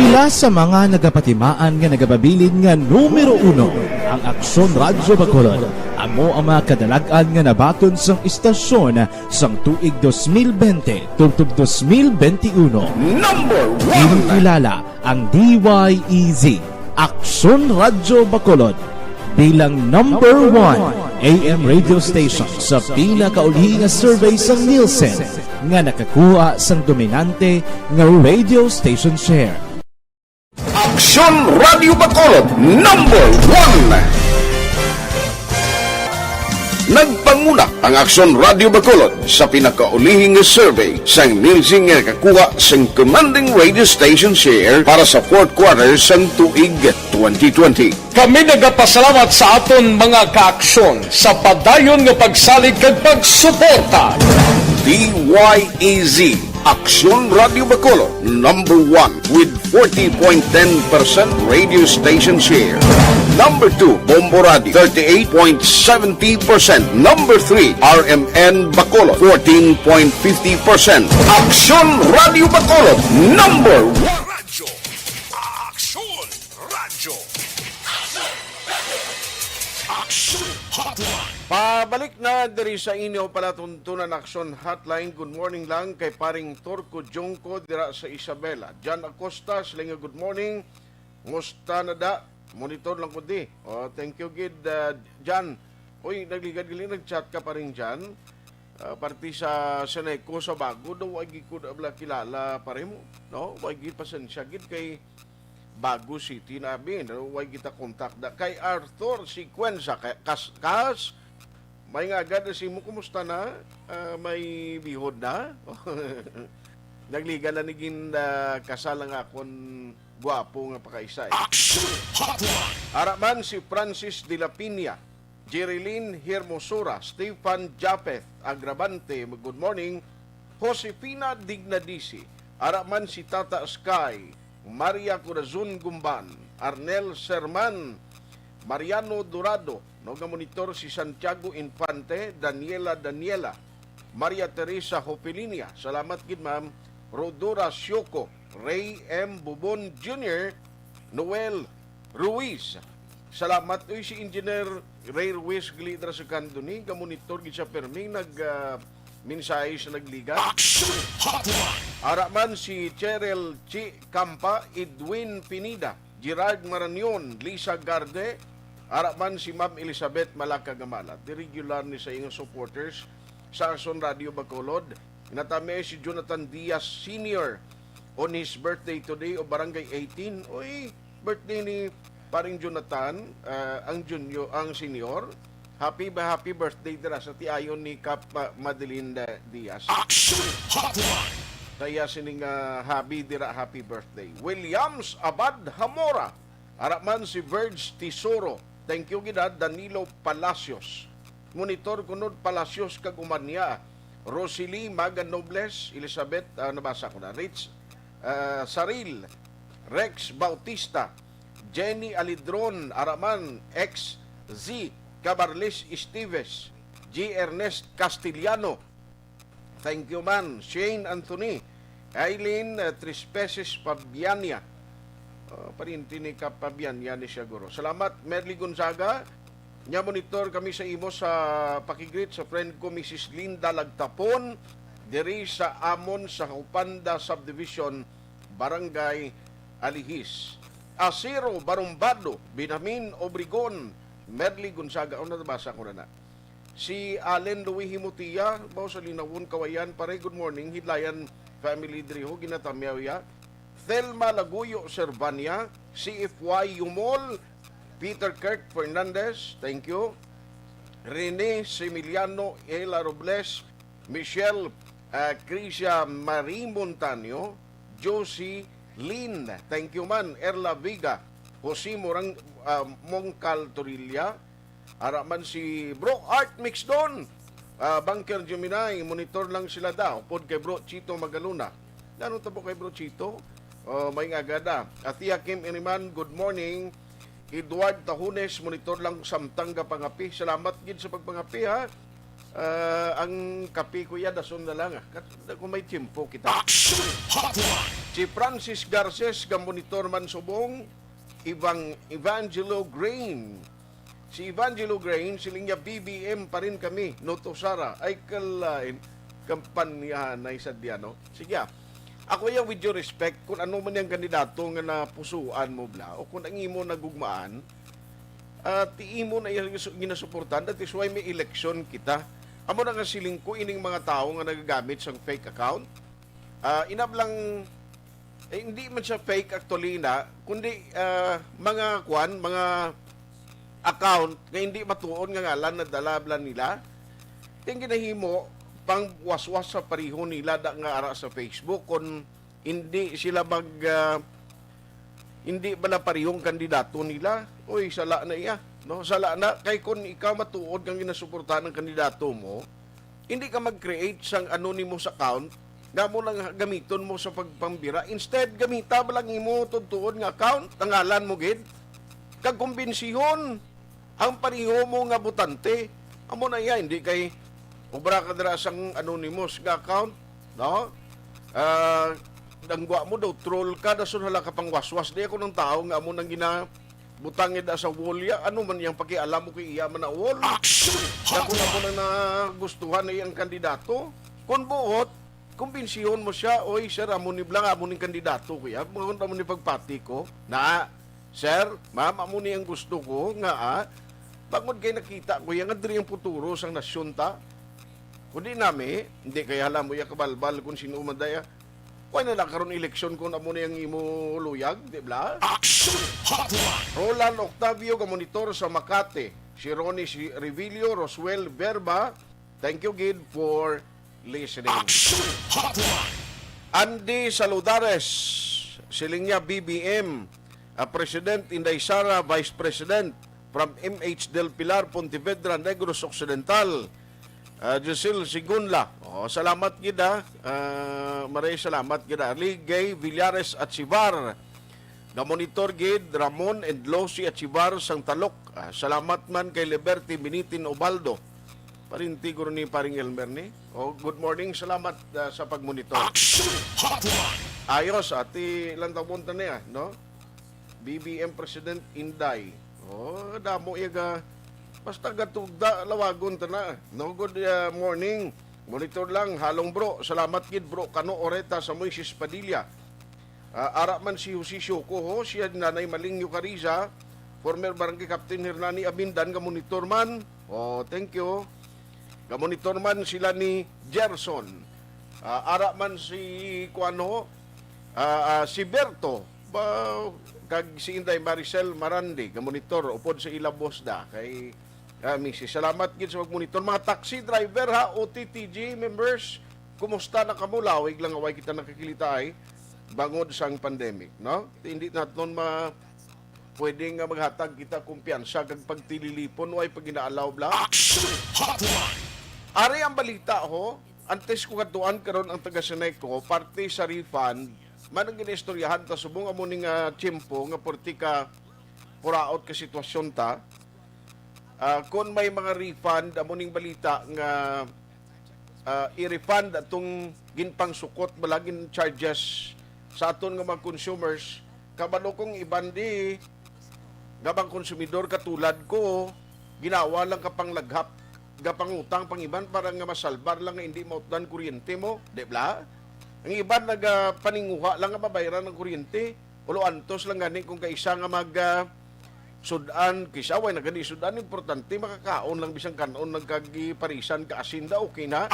Pila sa mga nagapatimaan nga nagababilin nga numero 1 ang Aksyon Radio Bacolod. Amo ang mga kadalagan nga nabaton sang istasyon sang tuig 2020 tungtub 2021. Number 1. Kilala ang DYEZ Aksyon Radio Bacolod. bilang number 1 AM radio station sa pinakauli nga survey sa Nielsen nga nakakuha sang dominante nga radio station share. Aksyon Radio Bacolod number 1. Nagpanguna ang Aksyon Radio Bacolod sa pinakaulihing survey sa Nielsen nga nakakuha sang commanding radio station share para sa fourth quarter sang tuig 2020. Kami nagapasalamat sa aton mga kaaksyon sa padayon nga pagsalig kag pagsuporta. DYEZ Aksyon Radio Bacolod number 1 with 40.10% radio station share. Number 2, Bombo Radio 38.70%. Number 3, RMN Bacolod 14.50%. Aksyon Radio Bacolod number 1. Radyo. Aksyon Radyo. Aksyon Hotline. Pabalik na diri sa inyo palatuntunan Aksyon Hotline. Good morning lang kay paring Torco Jongko dira sa Isabela. Jan Acosta, sila nga good morning. Musta na da? Monitor lang ko di. Oh, thank you gid Jan. Uy, nagligad-giling nag-chat ka pa rin Jan. Parti sa Seneco sa bago daw ay gid ko abla kilala pa rin mo. No? Wag gid pasensya gid kay Bago City na bin. Wag kita kontak da kay Arthur Sequenza kas may nga agad si mo, kumusta na? May bihod na? Nagliga na niging kasalang akon guwapo nga pakaisa. Araman si Francis de la Piña, Jerilyn Hermosura, Stefan Japeth Agravante, good morning. Josefina Dignadisi, Araman si Tata Sky, Maria Corazon Gumban, Arnel Serman, Mariano Dorado, noga monitor si Santiago Infante, Daniela, Maria Teresa Hopilinia, salamat gid ma'am. Rodora Sioko, Ray M. Bubon Jr., Noel Ruiz, salamat. Uy, si Engineer Ray Ruiz glidra sa kanduni, gamonitor gid sa perming mensahe sa nagliga. Araman si Cheryl Chi Campa, Edwin Pinida, Gerard Maranion, Lisa Garde, araman si Ma'am Elizabeth Malaka Gamala. Di regular ni sa inyong supporters sa Aksyon Radio Bacolod. Natame si Jonathan Diaz Sr. on his birthday today o barangay 18. Uy, birthday ni paring Jonathan, ang senior. Happy birthday dira sa tiayon ni Kap Madeline Diaz. Kaya sining happy dira, happy birthday. Williams Abad Hamora, araman si Verge Tisoro. Thank you gid Danilo Palacios. Monitor kunod Palacios kag umanya. Rosely Magan Nobles, Elizabeth nabasa ko na. Rich Saril, Rex Bautista, Jenny Alidron, araman XZ Cabarles Esteves, G. Ernest Castillano. Thank you man. Shane Anthony, Aileen Trispeses Pabiania. Parinti ni Kapabiania ni siya guro. Salamat Merly Gonzaga. Nya monitor kami sa imo sa pakigrit sa friend ko Mrs. Linda Lagtapon diri sa Amon sa Upanda Subdivision, Barangay Alihis. Asiro Barumbado, Binamin Obregon, Merly Gonzaga. Ano nabasa ko na. Si Allen Louis Himutia, bao sa Linawon Kawayan, pare good morning. Hidlayan family driho ginatamyaw ya. Thelma Laguyo Servania, CFY Yumol, Peter Kirk Fernandez, thank you. Rene Semiliano, Ela Robles, Michelle Crisia Marie Montaño, Josie Lynn, thank you man. Erla Viga, Jose Mongcal Torilla, araman si Bro Art Mix Don, Bunker Gemini, monitor lang sila daw. Pod kay Bro Chito Magaluna. Ano tabo kay Bro Chito? May agada. Atia Kim Iniman, good morning. Edward Tahunes, monitor lang samtang pangapi. Salamat gid sa pagpangapi ha. Ang kapi ko ya dason na lang. Kung may tiempo kita. Si Francis Garces, monitor man subong. Evangelo Grain. Si Evangelo Grain, siling niya BBM pa rin kami. Noto Sara. Ay kalain. Kampanyahan na isadya, no? Sige ako yung with your respect, kung ano man yung kandidato nga napusuan mo bla, o kung ang imo nagugmaan, tiimo na yung ginasuportan. That is why may election kita. Amo na nga siling ko ining mga tao nga nagagamit sang fake account. Inablang hindi man siya fake actually na, kundi mga account nga hindi matuon nga ngalan na dalablan nila. Yung ginahimo pang waswas sa pariho nila da nga ara sa Facebook kung hindi sila hindi bala parihong kandidato nila. Uy, sala na iya. No? Sala na. Kay kung ikaw matuod kang ginasuportahan ng kandidato mo, hindi ka mag-create sang anonymous account nga mo lang gamiton mo sa pagpambira. Instead, gamita ba lang mo tutuod nga account, tangalan mo gid. Kag kumbensihon ang pariho mo nga butante. Amo na iya, hindi kay ubra ka dira sang anonymous nga account. No? Dangwa mo daw, troll ka, dasun hala ka pang waswas. Di ako ng tao nga amo nang butangin da sa wall. Ano man yung pakialam mo kay iya man na wall. Dako na mo na nagustuhan na iyang kandidato. Kung buot, kumbensyon mo siya, oy, sir, amo ni blang, amo ni kandidato kuya. Mga amo ni pagpati ko, na, sir, ma'am, amo ni ang gusto ko, nga, bangod kayo nakita ko, yung adri ang futuro sang nasyon ta. Kundi nami, hindi kaya alam mo yung kabalbal kung sino umadaya. Kaya na nakaroon eleksyon kung amo na yung imo luyag, di ba? Aksyon Hotline! Roland Octavio, kamonitor sa Makati. Si Ronnie Revilio, Roswell Verba. Thank you, Gid, for listening. Aksyon Hotline! Andy Saludares, Silingya BBM, President Inday Sara, Vice President from MH Del Pilar, Pontevedra, Negros Occidental. Josil Sigunla. Salamat gida. Maray salamat gida. Ligay Villares at Sibar. Gamonitor gid Ramon and Losi at Sibar sang Talok. Salamat man kay Liberty Binitin Obaldo. Parinti ko ni paring Elmer ni. Good morning. Salamat sa pagmonitor. Ayos ati ilang taon ta niya, no? BBM President Inday. Damo yaga. Basta gatugda lawagon ta na. No, good morning. Monitor lang, halong bro. Salamat gid bro. Kano Oreta sa Moises Padilla. Ara man si Jose Syoko ho. Siya nanay Malingyo Cariza. Former Barangay Captain Hernani Abindan. Monitor man. Thank you. Monitor man sila ni Gerson. Ara man si Kuano. Si Berto. Kag si Inday Maricel Marandi. Monitor. Upod sa ilabos da. Kay Mrs. Salamat gid sa pagmonitor. Mga taxi driver ha, OTTG members, kumusta na kamo? Lawig lang away kita nakakilita ay bangod sang pandemic, no? Hindi naton pwede nga maghatag kita kumpiyansa kag pagtililipon way pag ginaalaw bla. Ari ang balita ho, antes ko katuan karon ang taga Seneco, parte sa refund, manang ginistoryahan ta subong amo ning tiyempo nga portika puraot ka sitwasyon ta. Kung may mga refund, amuning balita nga i-refund atong ginpang sukot balagin charges sa aton nga mga consumers, kabalo kong ibandi gabang konsumidor katulad ko, ginawa lang kapang laghap, gapang utang pang iban para nga masalbar lang nga hindi mautdan kuryente mo, di ba? Ang iban nagpaninguha lang nga mabayaran ng kuryente, ulo antos lang gani kung kaisa nga sudan, kisaway na gani sudan, importante makakaon lang bisang kanon nagkagiparisan ka asinda, okay na.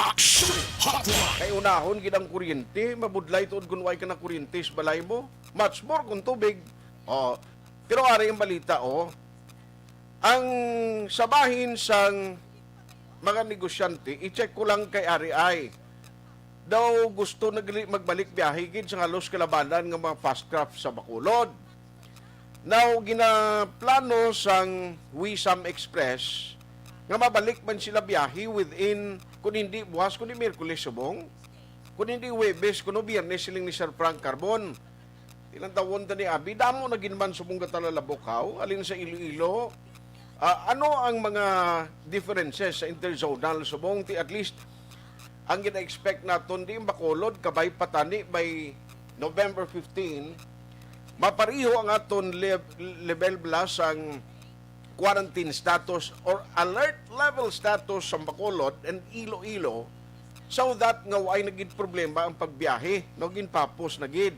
Kay unahon gidang kuryente, mabudlay tuod kung way ka na kuryente sa balay mo, much more kung tubig. Pero ari ang balita, ang sabahin sang mga negosyante, i-check ko lang kay RI. Daw gusto magbalik biyahe gid sa halos kalabanan ng mga fast craft sa Bacolod. Now, ginaplano sang Wisam Express nga mabalik man sila biyahe within, kung hindi buwas, kung hindi Miyerkules subong, kung hindi Webes, kung Biyernes siling ni Sir Frank Carbon. Ilang tawon ta ni Abi, damo na ginman subong katalalabokaw, alin sa Iloilo. Ano ang mga differences sa interzonal subong? At least, ang gina-expect natin di Bacolod, kabay patani by November 15, mapariho ang aton level plus ang quarantine status or alert level status sa Bacolod and Iloilo so that nga way nagid problema ang pagbiyahe, no ginpapos nagid.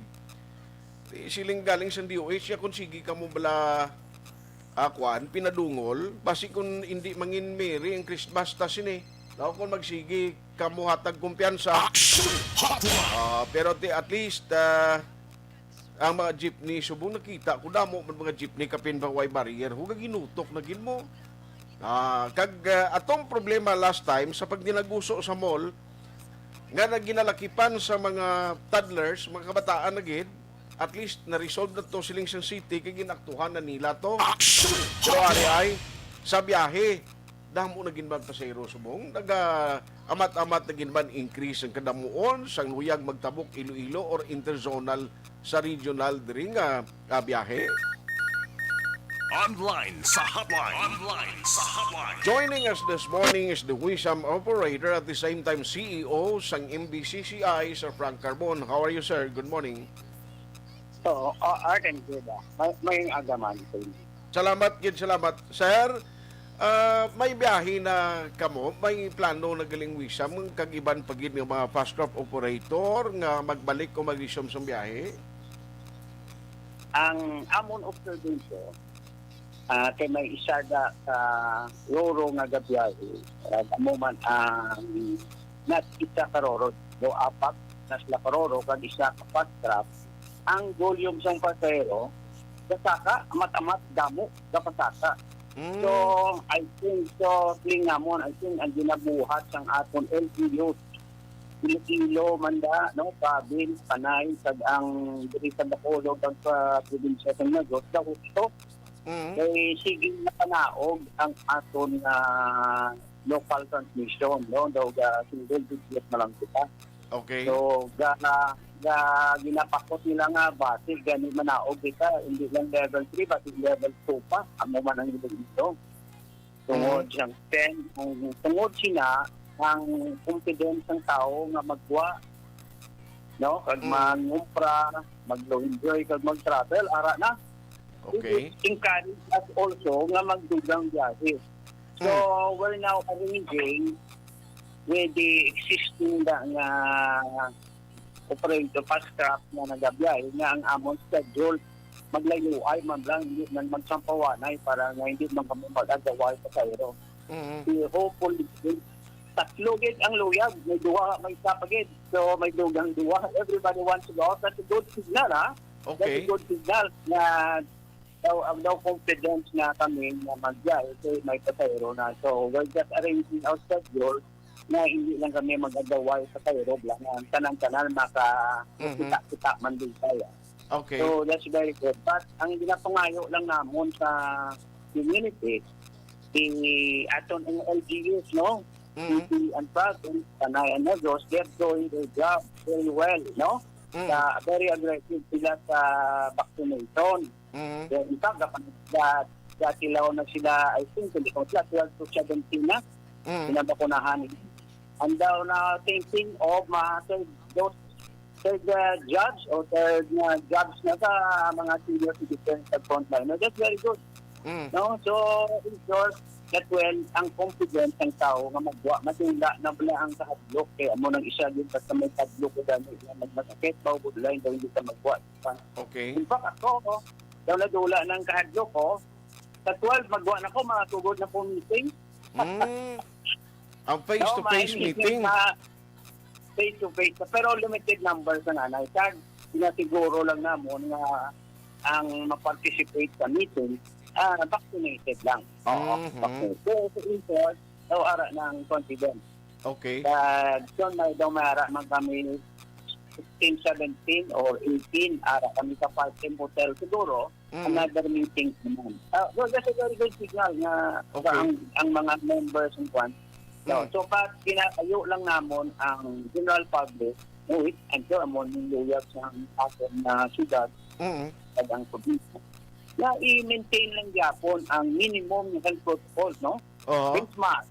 Siling galing sa DOH, kung sige ka mo bala kuan pinadungol basi kung hindi mangin Mary ang Christmas ta sini. Daw kung magsigi kamo hatag kumpiyansa. Pero at least ang mga jeepney subong nakita ko damo man mga jeepney kapin ba way barrier huga ginutok na gin mo. Atong problema last time sa pag dinaguso sa mall nga ginalakipan sa mga toddlers, mga kabataan na gid, at least na-resolve na to siling sa city kay ginaktuhan na nila to. Pero ay sa biyahe damo na ginban pasayro subong amat-amat na ginban increase ang kadamuon sang luyag magtabok Iloilo or interzonal sa regional diri nga biyahe. Online sa hotline. Joining us this morning is the Wisam operator at the same time CEO sang MBCCI, Sir Frank Carbon. How are you, sir? Good morning. So, Arden Gida, may agaman. Salamat, salamat. Sir, may biyahe na kamo, may plano na galing Wisam kag iban pagid ng mga fast crop operator nga magbalik o mag-resume sa biyahe? Ang amon observation, kay may isa da sa loro nga gabiyahe, amo man ang nas isa karoro, do apat nas la karoro kag isa ka fast crop, ang volume sang pasahero kasaka amat-amat damo ga pasaka. So I think lingamon I think ang ginabuhat sang aton LGU Iloilo, Manda, no, province, Panay, ang diri sa Bacolod, ang probinsya sa Negros, ito. Kay sige na panaog ang aton local transmission, no? Daw single digit na lang kita. Okay. So, ginapakot nila nga base, ganun manaog kita, hindi lang level 3, but level 2 pa, ang man ang ito. Tungod siyang 10, tungod sina, ang confidence ng tao nga magwa, no, kag mangumpra, mag-enjoy, kag mag-travel, ara na. Okay. Encourage us also nga magdugang biyahe. So, we're now arranging with the existing nga operator fast crop na nagabiyahe nga ang amon schedule maglayo ay man lang nang magsampawanay para nga hindi man kami mag-agaway sa kairo. Hopefully, tatlo gid ang luyag, may duwa, may sapagid. So may dugang duwa. Everybody wants to go. That's a good signal, ha? Okay. That's a good signal na daw confidence na kami na magbiyahe. So may pasahero na. So we're just arranging our schedule na hindi lang kami mag-agaway sa kairo lang. Tanan-tanan maka-kita man din tayo. Okay. So that's very good. But ang ginapangayo lang namon sa community, aton ang LGUs, no? And province, Panay and Negros, they're doing their job very well, no? Very aggressive sila sa vaccination. In fact, gatilaw na sila, I think, hindi ko sila, 12 to 17 na, pinabakunahan. And daw na thinking of third jobs or third jobs na sa mga senior citizens sa frontline. No, that's very good. No? So, in short, that well, ang confidence ng tao nga magwa, matula na pala ang kahadlok. Kaya mo nang isa din sa may kahadlok ko dami na magmasakit, maubudlayin daw hindi ka magwa. Okay. In fact, ako, daw nadula ng kahadlok ko, sa 12, magwa na ko, mga tugod na po meeting. Ang face-to-face meeting? Face-to-face. Pero limited numbers na nanay. Kaya sinasiguro lang namon nga ang ma-participate sa meeting, vaccinated lang. Vaccinated. So, in short, daw ara ng confidence. Okay. So, may daw mara man kami 16, 17, or 18, ara kami sa part-time hotel siguro, another meeting naman. So, that's a very good signal na ang mga members and kwan. So, pat kinakayo lang namon ang general public, and so, amon yung luyag sa atin na syudad, at ang probinsya, na i-maintain lang yapon ang minimum health protocol, no? Face mask.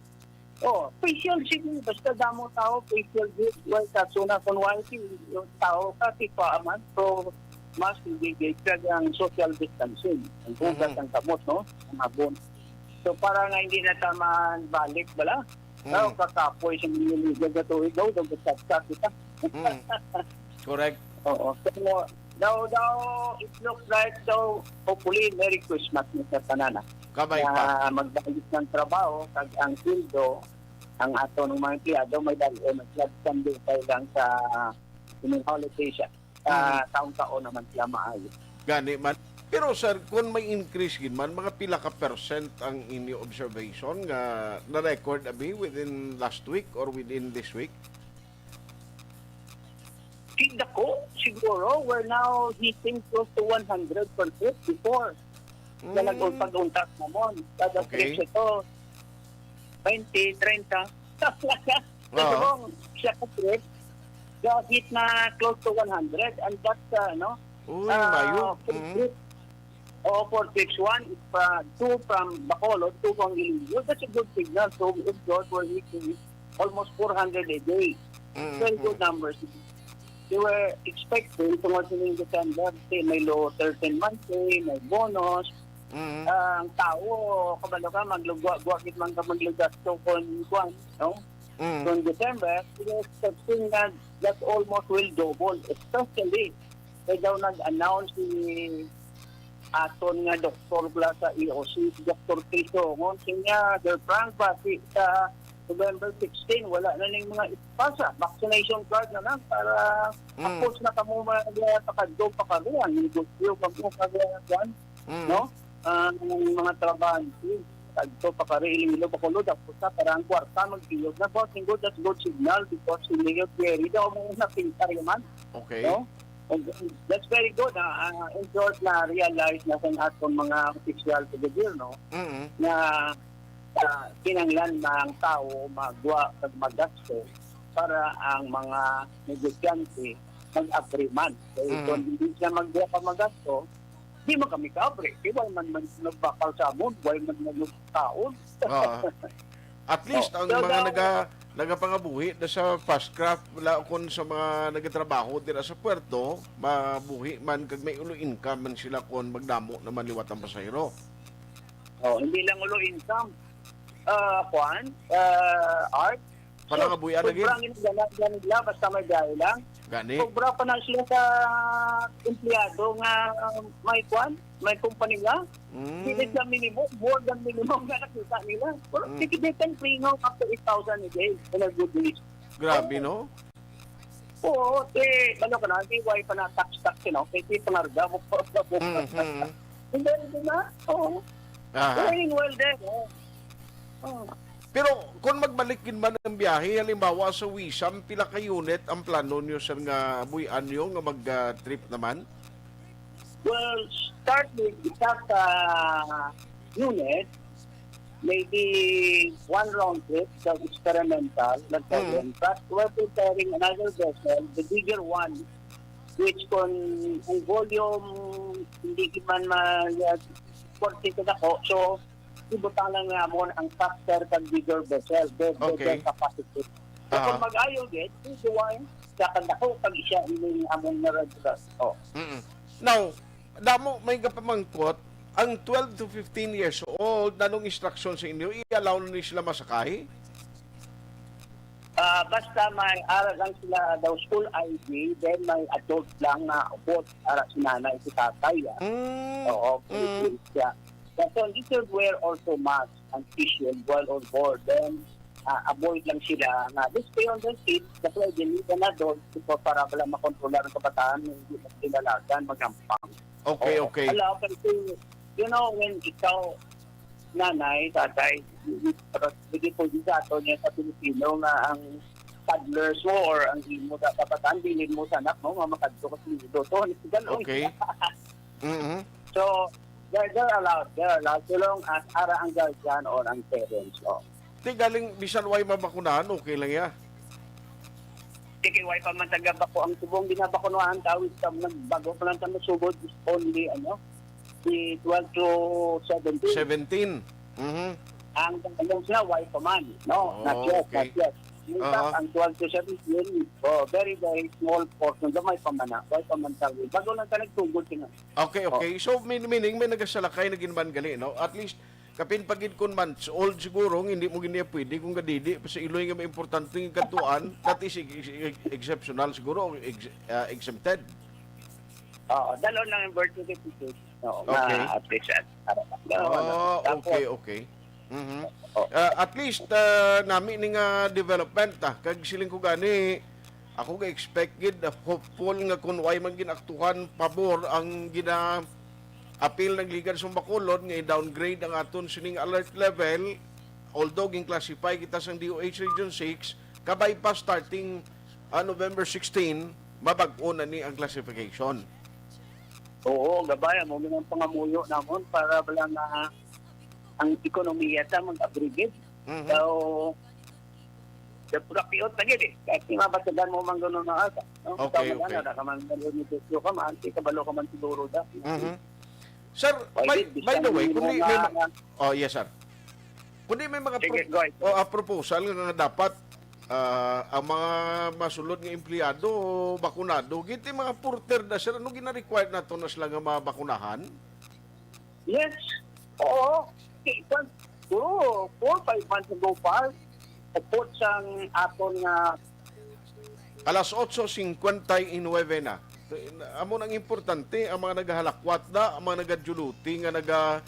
Facial siguro, basta damo tao, facial gate, sa suna kunwari, yung tao kasi paaman, so mas hindi ang social distancing, ang hugas ang kamot, no? Ang abon. So para nga hindi na taman balik, bala? Now, kakapoy siya nililigay sa tuwid daw, daw kita. Correct. Oo. So, Daw, it looks like daw, hopefully, Merry Christmas, Mr. Tanana. Kabay pa. Magbayos ng trabaho, kag ang sildo, ang ato ng mga empleyado, may dali, mag-sunday tayo lang sa holiday siya. Taong-taon naman sila maayos. Gani man. Pero sir, kung may increase gin man, mga pila ka percent ang inyo observation nga na-record abi within last week or within this week? Tigda ko, siguro, we're now hitting close to 100% before. Kaya nag-pag-untak naman. Kada trips ito, 20, 30. Pero siya ka trip, hit na close to 100 and that's, layo. For trips 1, it's 2 from Bacolod, 2 from Iloilo. That's a good signal. So, if those were hitting almost 400 a day. Very good numbers. They were expecting tungkol sa December, may low 13 months, may bonus. Ang tao, kabalo ka, maglugwagit man ka maglugasto kung no? Kung December, we were expecting that almost will double. Especially, kaya daw nag-announce ni aton nga doktor pala sa EOC, Dr. Tito, niya, they're frank ba, sa November 16, wala na ng mga ipasa. Vaccination card na lang para apos na kamo pakadyo pakaruan. Negosyo kamo kagayan, no? Mga trabahante, pakadyo pakariling ilo pakulod, apos na parang kwarta magpilog na po. That's good signal because hindi yung query daw mong napintar yaman. Okay. No? And that's very good. In short, na realize na sa atong mga official to the gobyerno na kinanglan ng tao magwa at magasto para ang mga negosyante mag-agreement. So, kung hindi siya magwa pa magasto, di mo kami ka-abre. Why man nagbakal sa amon, why man nagtaon. At least, ang mga nagapangabuhi na sa fast craft, wala kung sa mga nagatrabaho dira sa puerto, mabuhi man, kag may ulo income man sila kung magdamo naman liwat ang pasahero. Hindi lang ulo income. Art. Panangabuyan lagi? Sobrang ginagalan nila, basta may dahil lang. Gani? Sobra pa na sila sa empleyado nga may company nga. Hindi sa minimum, more than minimum na nakita nila. Pero they can bring out up to 8,000 a day in a good week. Grabe, no? Oo, hindi pa na tax, kasi pangarga mo po. Hindi na, oo. Doing well there, Pero kung magbalikin man ang biyahe, halimbawa sa Wisam, pila ka unit ang plano nyo sir nga buyan nyo nga mag-trip naman? Well, start with isa sa unit, maybe one round trip, so experimental, but we're preparing another vessel, the bigger one, which kung ang volume hindi man ma-40 ka ako, so ibutang lang nga mo ang faster kag bigger vessel, bigger capacity. So kung mag-ayaw din, isuwain, kakandako pag isya yung among na-regular. Now, damo may kapamangkot, ang 12 to 15 years old, nanong instruction sa inyo, i-allow na sila masakay? Basta may aral lang sila daw school ID, then may adult lang na upot, aral si nanay, si tatay. Oo, siya. So, this is where also mask and tissue while on board. Then, avoid lang sila na they stay on the seat kasi hindi ka na doon para wala makontrolar ng kabataan, hindi na sinalagan, magampang. Okay. Alam, kasi, when ikaw, nanay, tatay, hindi po dito niya sa Pilipino na ang toddlers mo or ang imo sa kabataan, bilin mo sa anak mo, mamakadto kasi dito. So, okay. So, they're allowed. So long as ara ang guardian or ang parents. Galing bisan way mabakunahan, okay lang ya. Sige, way pa man taga-bako ang subong binabakunahan tawid sa bago pa lang tayo sugod is only, the 12 to 17. 17. Ang tanong sila, way pa man. No, not yet. Ang 12 to 17, very, very small portion. Gamay pa man na. Way pa man tawid. Bago lang tayo nagtugod sila. Okay. So, meaning may nagasalakay na ginman gali, no? At least, kapin pagid kun months old siguro, hindi mo giniya pwede kung kadidi. Sa iloy nga may importante yung kantuan, that is exceptional siguro, exempted. Dalaw lang yung birth certificate. No, Okay. na at least Okay. Mhm. At least nami ni nga development kag siling ko gani ako ga expect gid hopeful nga kun way man ginaktuhan pabor ang gina appeal ng Liga sa Bacolod nga i-downgrade ang aton sining alert level although gin-classify kita sa DOH Region 6 kabay pa starting November 16 mabag-o na ni ang classification. Oo, gabay mo ng pangamuyo namon para bala na ang ekonomiya ta mag-aggregate. So, the prapiot na gid kahit mabatagan mo man gano'n na asa. No? Okay. Na ka man gano'n ka man, kabalo ka man siguro da. Sir, by the way, kundi may yes sir. Kundi may mga proposal nga dapat ang mga masulod nga empleyado bakunado, giti mga porter na sir, ano gina-require na ito na sila nga mabakunahan? Yes. Oo. Oo. 4-5 months ago pa, support sang aton nga alas 8:59 na. Amo nang importante ang mga naghahalakwat na, ang mga nagadjuluti nga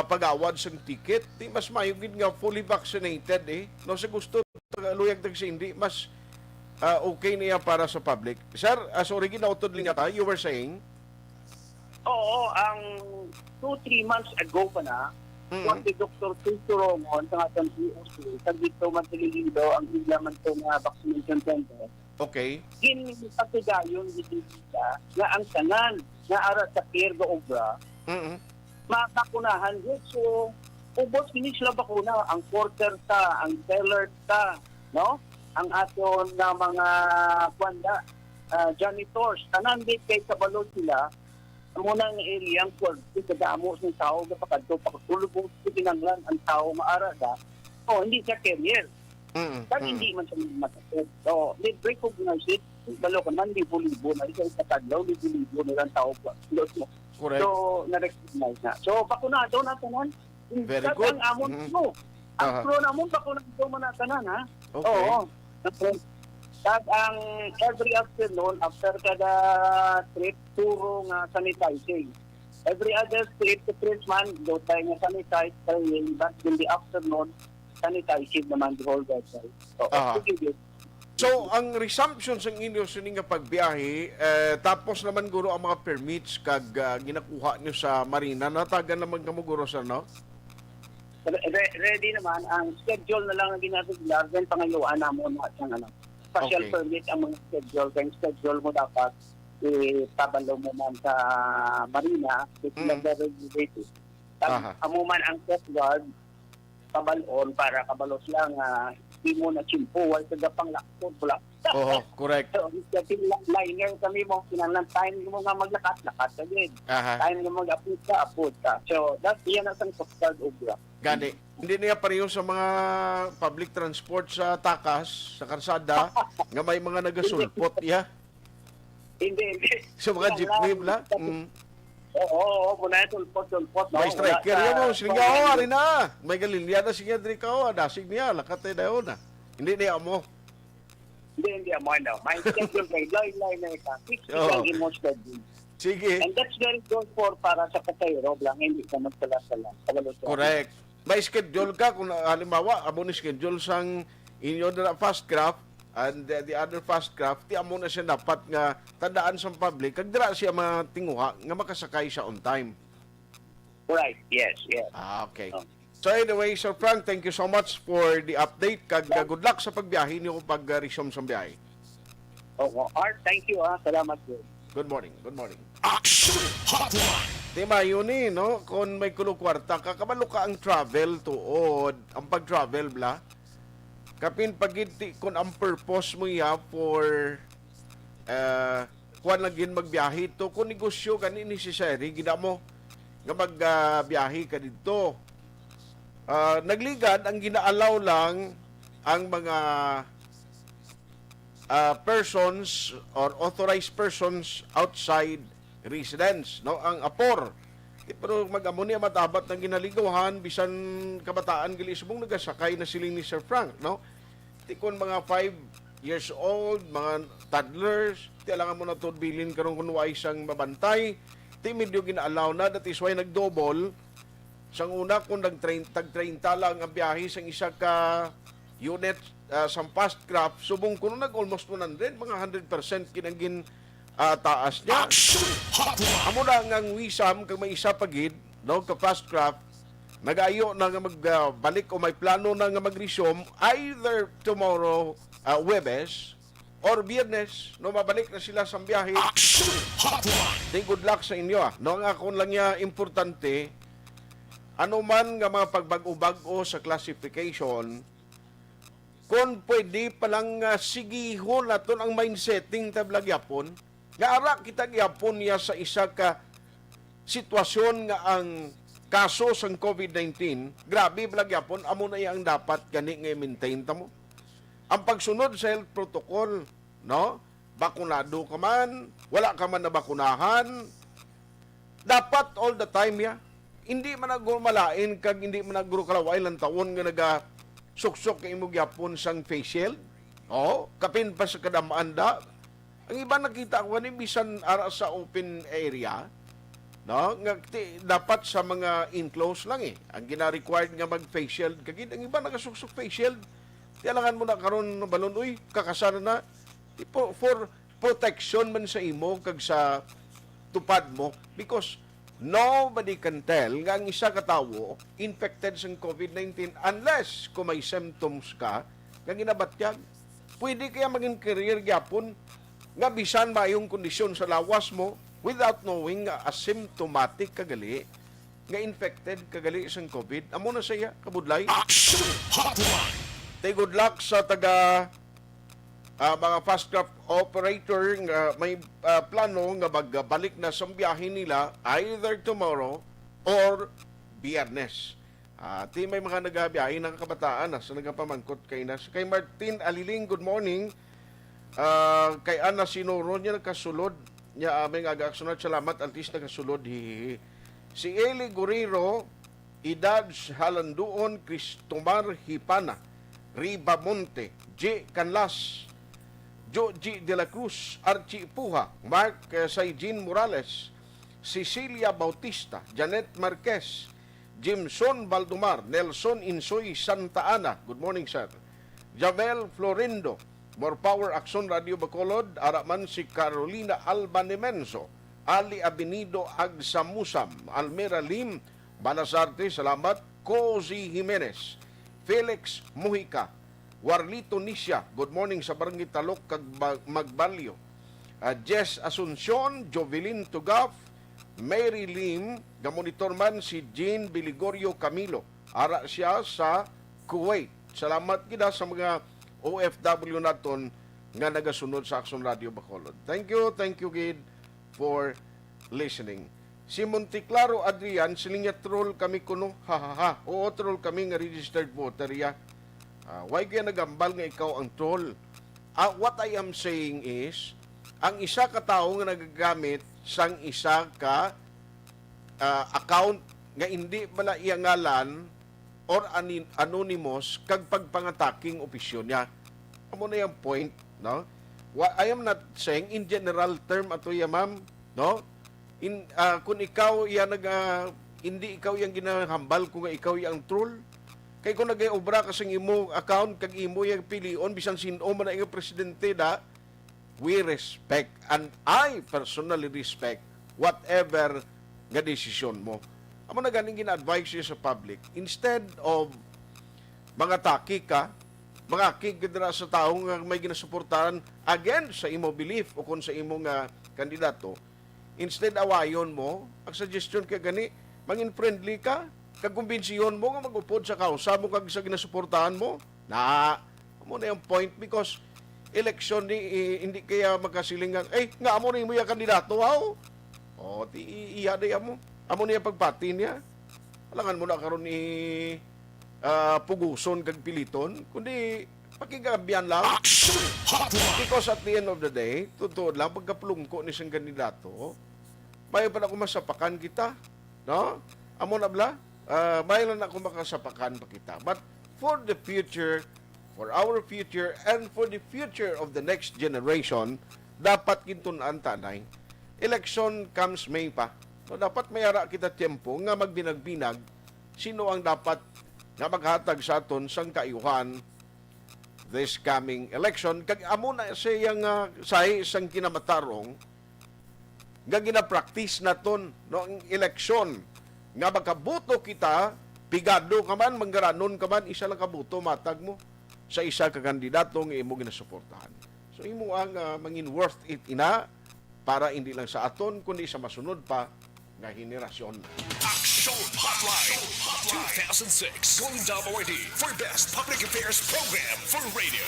pag-awad sang ticket, di mas mayugid nga fully vaccinated no sa gusto luyag tag sa hindi mas okay niya para sa public. Sir, sorry ginautod lang yata, you were saying? Oo, ang 2-3 months ago pa na, si Dr. Tito Romon sa ating POC, sa dito matililido ang ilaman to nga vaccination center. Okay. Ginipatigayon dito nga ang tanan nga ara sa care do obra, mabakunahan yun. So, ubos kini sila bakuna, ang porter ta, ang seller ta, no? Ang aton na mga kwanda, janitors, tanan di kay kabalo sila, muna ang area ang kwarto, kadamo ng tao, napakadto, pakatulog kung pinanglan ang tao maara da, hindi siya carrier. Kasi hindi man siya masakit. So, they recognize it, balo ka man, libo-libo na, isa kataglaw, libo-libo na lang tao. Correct. So, na-recognize na. So, bakunado na tanan. Very good. Ang amon pro. Ang pro namon, bakunado mo na tanan, ha? Okay. Oo. At ang every afternoon, after kada trip, puro nga sanitizing. Every other trip to treatment, do tayo nga sanitize tayo, but in the afternoon, sanitizing naman the whole vessel. So, ang resumption sa inyo sa nga pagbiyahe, tapos naman guro ang mga permits kag ginakuha nyo sa marina, natagan naman kamo guro sa no? Ready naman, ang schedule na lang ang ginagawa, then pangayuan na mo na siyang special permit ang mga schedule. Kaya schedule mo dapat itabalo mo man sa marina, it's regulated. Amuman ang Coast Guard, kabalon para kabalos lang hindi mo na chimpo, wala sa gapang lakot, wala. Correct. So, liner kami mo, kinanang time mo nga maglakat-lakat ka din. Time mo mag-apod ka. So, yan ang Coast Guard obra. Gani. Hindi niya pareho sa mga public transport sa takas, sa karsada, nga may mga nagasulpot, Hindi. Sa mga jeepney bla? Oo, muna sulpot. May striker yan mo, silingaw, ari na. May galilya na siya, drikaw, dasig niya, lakatay na yun. Hindi niya mo. Hindi mo, no. May schedule kay line na ika. Fix yung mo schedule. Sige. And that's very good for para sa pasayro lang, hindi ka magsalasala. Correct. May schedule ka, kung halimbawa, amo ni schedule sang inyo na fast craft, and the other fast craft, ti amo na siya dapat nga tandaan sa public, kag dira siya matinguha nga makasakay siya on time. Right, yes. Okay. So anyway, Sir Frank, thank you so much for the update, kag good luck sa pagbiyahe niyo pag-resume sa biyahe. Art, thank you salamat po. Good morning. Aksyon Hotline. Di yun no? Kung may kulukwarta, kakabalo ka ang travel tuod, ang pag-travel bla, kapin pagiti kung ang purpose mo for kuan lagin magbiyahe to, kung negosyo kani necessary gina mo nga magbiyahe ka dito. Nagligad ang ginaalaw lang ang mga persons or authorized persons outside residence, no? Ang apor. Pero mag-amo niya matabat ng ginaligawan, bisan kabataan gali subong nagasakay na siling ni Sir Frank, no? Tikon mga 5 years old, mga toddlers, Tialangan mo na to bilin karon kun wa isang mabantay. Ti medyo gina-allow na, that is why nag-double. Sang una kung tag-30 lang ang biyahe sang isa ka unit sa fast craft, subong kuno nag-almost 100, mga 100% kinangin taas niya. Amo na nga wisam kag may isa pagid, no, ka fast craft, nag-ayo na nga magbalik o may plano na nga mag-resume either tomorrow, Webes, or Biyernes, no, mabalik na sila sa biyahe. Then good luck sa inyo. No, nga kung lang niya importante, ano man nga mga pagbag-o sa classification, kung pwede palang sigihon naton ang mindsetting tablag yapon, nga ara kita gyapon niya sa isa ka sitwasyon nga ang kaso sang COVID-19, grabe balag yapon, amo na yang dapat gani nga i-maintain ta mo. Ang pagsunod sa health protocol, no? Bakunado ka man, wala ka man na bakunahan, dapat all the time ya. Hindi man nagmalain kag hindi man nagrukalaway lang taon nga naga suksok kay imong gyapon sang face shield. Oh, kapin pa sa kadamaan da. Ang iba nakita ko ni bisan ara sa open area, no? Nga dapat sa mga enclosed lang eh. Ang gina-required nga mag face shield kagid, ang iba nagasuksok face shield. Tialangan mo na karon balon, uy, kakasana na. For protection man sa imo kag sa tupad mo, because nobody can tell nga ang isa ka tawo infected sa COVID-19 unless kung may symptoms ka nga ginabatyag. Pwede kaya maging career gyapon nga bisan mayong kondisyon sa lawas mo without knowing nga asymptomatic kagali nga infected kagali sa COVID. Amo na siya kabudlay. Tay good luck sa taga mga fast craft operator nga may plano nga magbalik na sa biyahe nila either tomorrow or Biyernes. Ti may mga nagabiyahe ng kabataan sa nagapamangkot kay Nas. Kay Martin Aliling, good morning. Kay Ana Sinoro niya nakasulod niya aming aga-aksyon, salamat at least nakasulod. Si Eli Guerrero, Idad Halanduon, Cristomar Hipana, Ribamonte, J. Canlas, Joji de la Cruz, Archie Puha, Mark Saijin Morales, Cecilia Bautista, Janet Marquez, Jimson Baldomar, Nelson Insoy Santa Ana, good morning sir, Javel Florindo, More Power Aksyon Radio Bacolod, araman si Carolina Albanemenso, Ali Abinido Agsamusam, Almera Lim, Balasarte, salamat, Cozy Jimenez, Felix Mujica, Warlito Nisha, good morning sa Barangay Talok, kag Magbalyo, Jess Asuncion, Jovelyn Tugaf, Mary Lim, gamonitor man si Jean Biligorio Camilo, ara siya sa Kuwait. Salamat kita sa mga OFW naton nga nagasunod sa Aksyon Radio Bacolod. Thank you Gid for listening. Si Monteclaro Adrian, silingya troll kami kuno, hahaha. Oo, troll kami nga registered voter ya. Why kaya nagambal nga ikaw ang troll? What I am saying is, ang isa ka tao nga nagagamit sang isa ka account nga hindi bala iyangalan or anonymous kag pagpangataking opisyon niya. Amo na yung point, no? I am not saying in general term ato ya ma'am, no? Kung ikaw yan hindi ikaw yang ginahambal kung ikaw yang troll. Kay kung nag-obra ka sa imo account kag imo yang pilion bisan sino man ang presidente da, we respect and I personally respect whatever nga desisyon mo. Amo na ganing gina-advise siya sa public, instead of mga taki ka, mga kigdra sa tao nga may ginasuportahan against sa imo belief o kung sa imo nga kandidato, instead awayon mo, ang suggestion kay gani, mangin friendly ka, kagkumbinsiyon mo nga mag-upod sa kausa mo kag sa ginasuportahan mo, amo na yung point, because election hindi kaya magkasilingan, nga amo na mo yung kandidato, wow, ti iya day amo niya pagpati niya, alangan mo na karon ni puguson kag piliton, kundi pakigabyan lang. Because at the end of the day, totoo lang, pagkapulungko ni siyang kandidato, may pa na kumasapakan kita, no? Amo na bla, may lang na kumakasapakan pa kita. But for the future, for our future, and for the future of the next generation, dapat kintunan tanay, election comes May pa. So dapat mayara kita tiempo nga magbinag-binag sino ang dapat nga maghatag sa aton sang kaayuhan this coming election. Kag amo na siyang sahi sang kinamatarong nga gina-practice naton no ang election nga magkabuto kita, pigado ka man, manggaranon ka man, isa lang kabuto matag mo sa isa ka kandidato nga imo ginasuportahan. So imo ang mangin worth it ina para hindi lang sa aton kundi sa masunod pa nga henerasyon. Aksyon Hotline 2006 Golden Dome Awardee for Best Public Affairs Program for Radio.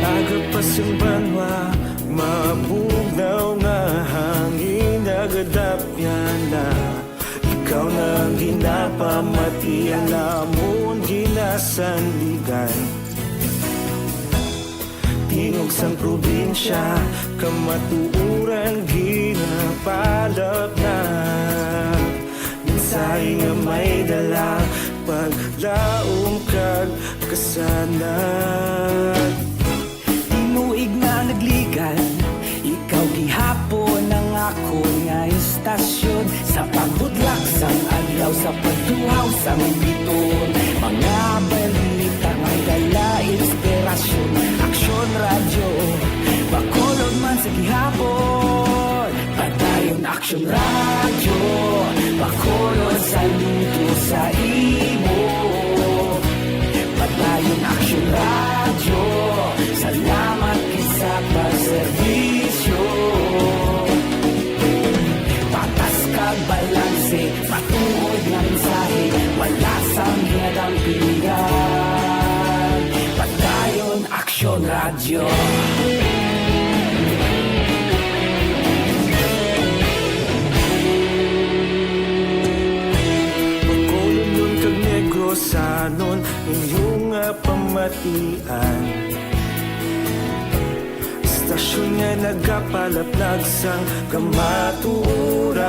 Agapasang banwa, mabugnaw nga hangin agadapyan na ikaw nang ginapamati ang lamon ginasandigan. Tingog sang probinsya, kamatuuran ginapalap na minsay nga may dala paglaom kag kasanag. Tinuig na nagligan, ikaw gihapon ang ako nga istasyon sa pagbudlak sang adlaw sa pagtuhaw sang biton. Mga balita nga dala inspirasyon, Aksyon Radio, bakolod man sa gihapon. Padayon Aksyon Radio, bakolod sa luto sa imo. Padayon Aksyon Radio, salamat sa pagserbisyo. Patas kag balanse, matuod nga mensahe, wala sang hinadang pilihan. Padayon Aksyon Radio. Pagkolon nun kag negrosanon, inyong pamatian. Stasyon nga nagapalaplag sang kamaturan.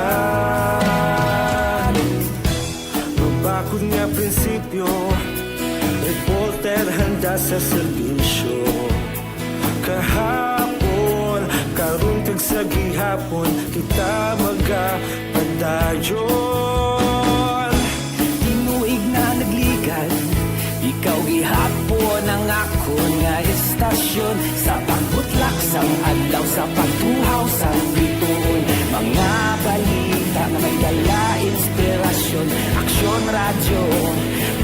Mabakod nga prinsipyo, reporter handa sa serbisyo. Kahapon, karong kag sa gihapon, kita magapadayon. Tinuig na nagligan, ikaw gihapon ang ako nga istasyon sa pagbutlak sang adlaw sa pagtuhaw sang biton. Mga balita na may dala inspirasyon, Aksyon Radio,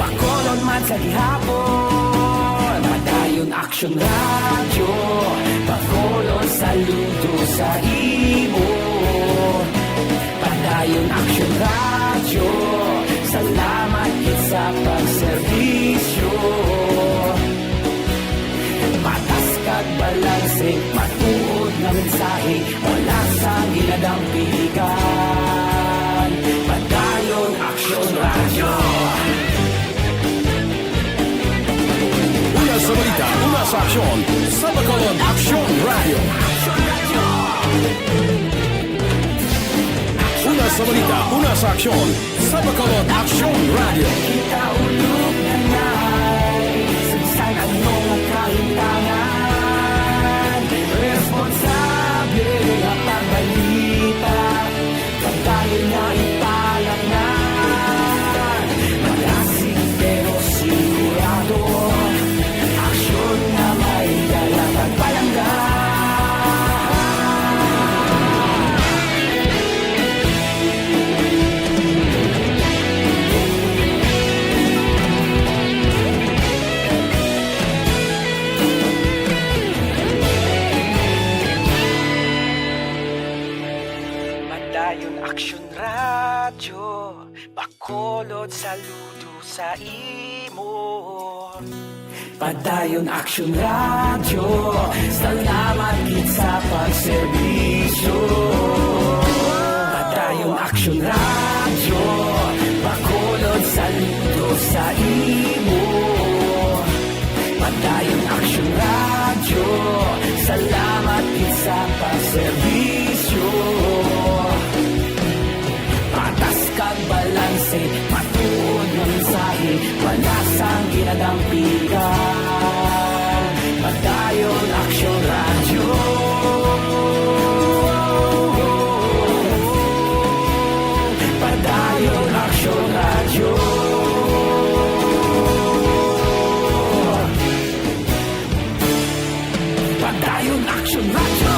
bakolon man sa gihapon. Padayon Aksyon Radio, bakolon saludo sa imo. Padayon Aksyon Radio, salamat kit sa pagserbisyo. Patas kag balanse, matuod na mensahe, wala sa ginadang pilikan. Padayon Aksyon Radio. Una sa balita, una sa aksyon, sa Bacolod Aksyon Radio. Una sa balita, una sa aksyon, sa Bacolod Aksyon Radio. Kita ulog na na'y sagsay anong ang kahintangan. Responsable ang pagbalita, pagdayon na ipalang na. Malasig pero sigurado, aksyon na may dalang pagpalanggan. Aksyon Radio, bakolod saludo sa imo. Padayon Aksyon Radio, salamat kit sa pagserbisyo. Padayon Aksyon Radio, Bacolod saludo sa imo. Padayon Aksyon Radio, salamat din sa pagserbisyo. Patas kag balanse, matuod ng mensahe, wala sang ginadampigan. Padayon Aksyon Radio. Padayon Aksyon Radio. Padayon Aksyon Radio.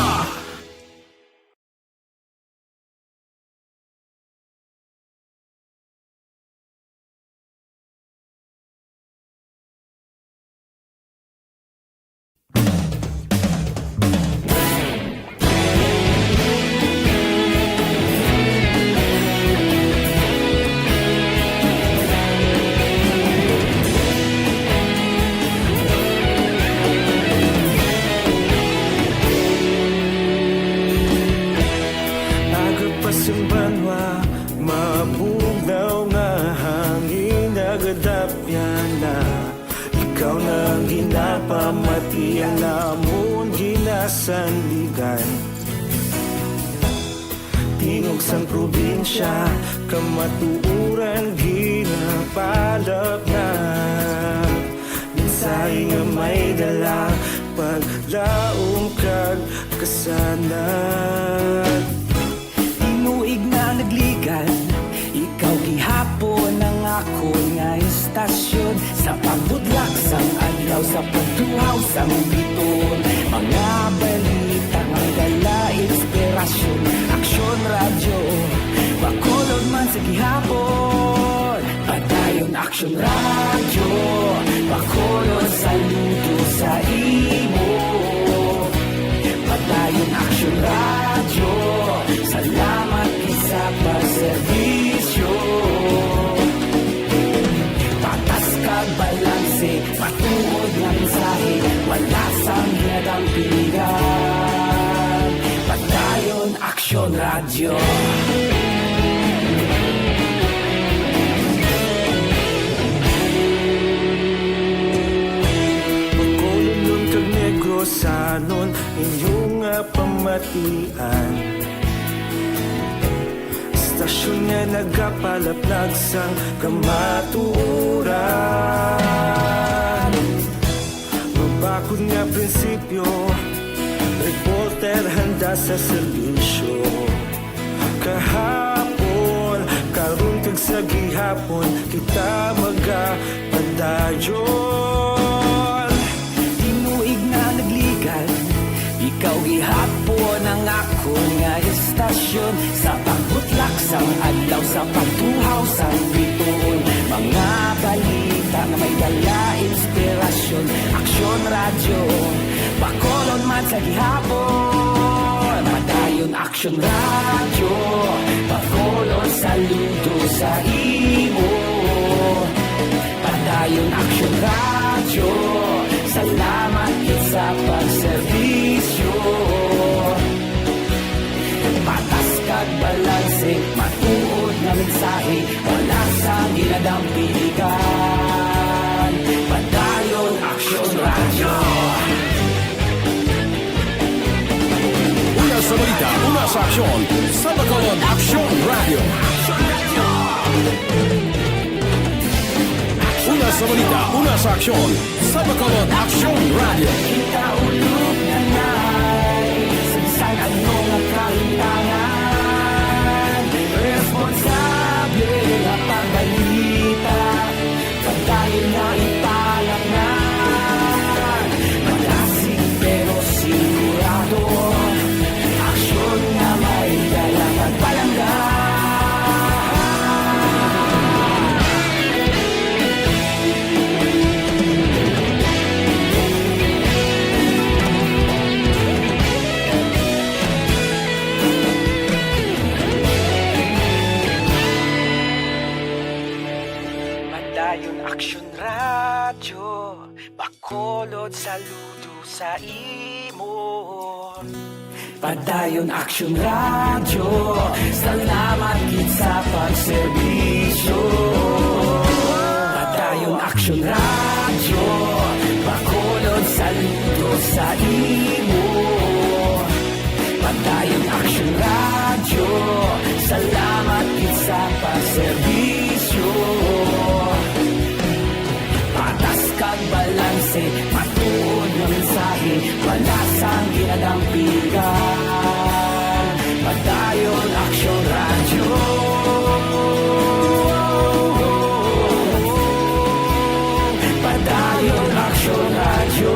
Banwa, mabugnaw nga hangin nagadapyan na. Ikaw nang ginapamatian namon ginasandigan. Tingog sang probinsya, kamatuuran ginapalap na. Minsay nga may dala, paglaom kag kasanat. Inuig na nagligan, ikaw gihapon ang ako nga istasyon. Sa pagbudlak sang adlaw, sa pagtuhaw sang biton. Mga balita nga dala inspirasyon. Aksyon Radio, Bacolod man sa gihapon. Padayon Aksyon Radio, Bacolod saludo sa imo. Padayon Aksyon Radio, salamat sa pagserbisyo. Patas kag balanse, matuod nga mensahe, wala sang ginadampigan. Padayon Aksyon Radio. Bacolod nun kag Negros sanon inyong pamatian. Stasyon nga nagapalaplag sang kamatuuran. Mabakod nga prinsipyo, reporter handa sa serbisyo. Kahapon, karon kag sa gihapon, kita magapadayon. Tinuig na nagligan, ikaw gihapon ang ako nga istasyon. Sa pagbutlak sang adlaw, sa pagtuhaw sang biton. Mga balita na may dala inspirasyon. Aksyon Radio, Bacolod man sa gihapon. Padayon Aksyon Radio, Bacolod saludo sa imo. Padayon Aksyon Radio, salamat sa pagserbisyo. Patas kag balanse, matuod na mensahe, wala sang ginadampigan. Padayon Aksyon Radio. Una sa balita, una sa aksyon, sa Bacolod Aksyon Radio. Una sa balita, una sa aksyon, sa Bacolod Aksyon Radio. Kita ulog na na'y sagsag ano nga kahintangan. Responsable na pagbalita, pagdayon na ipalang na. Malasig pero sigurado, aksyon na may dalang at palanggan. Aksyon Radio, Bacolod saludo sa imo. Padayon Aksyon Radio, salamat gid sa pagserbisyo. Padayon Aksyon Radio, bakulod saludo sa imo. Padayon Aksyon Radio, salamat gid sa pagserbisyo. Patas kag balanse, matuod ng mensahe, wala sang ginadampigan. Padayon Aksyon Radio. Padayon Aksyon Radio.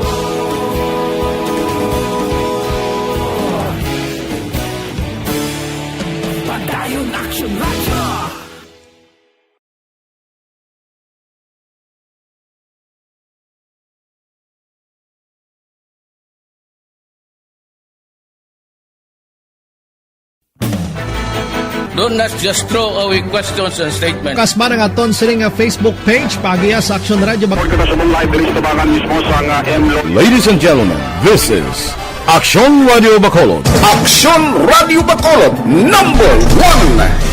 Padayon Aksyon Radio. Do not just throw away questions and statements. Kasma ng aton sining Facebook page pagiya sa Aksyon Radio. Ladies and gentlemen, this is Aksyon Radio Bacolod. Aksyon Radio Bacolod, number 1.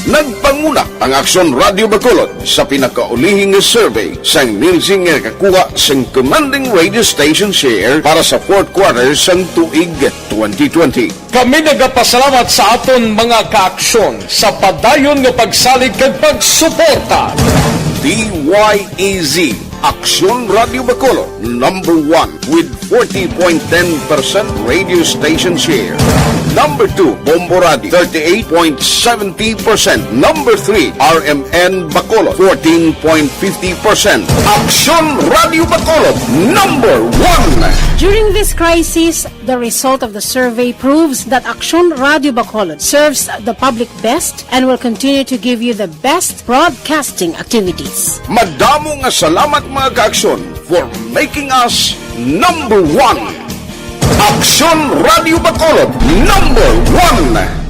Nagpangunak ang Aksyon Radio Bacolod sa pinakaulihing survey sang Nielsen nga kakuha sang commanding radio station share para sa fourth quarter sang tuig 2020. Kami nagapasalamat sa aton mga kaaksyon sa padayon nga pagsalig kag pagsuporta. DYEZ Aksyon Radio Bacolod, number 1 with 40.10% radio station share. Number 2, Bombo Radio, 38.70%. Number 3, RMN Bacolod, 14.50%. Aksyon Radio Bacolod, number 1. During this crisis, the result of the survey proves that Aksyon Radio Bacolod serves the public best and will continue to give you the best broadcasting activities. Madamo nga salamat mga kaaksyon for making us number 1. Aksyon Radio Bacolod, number 1.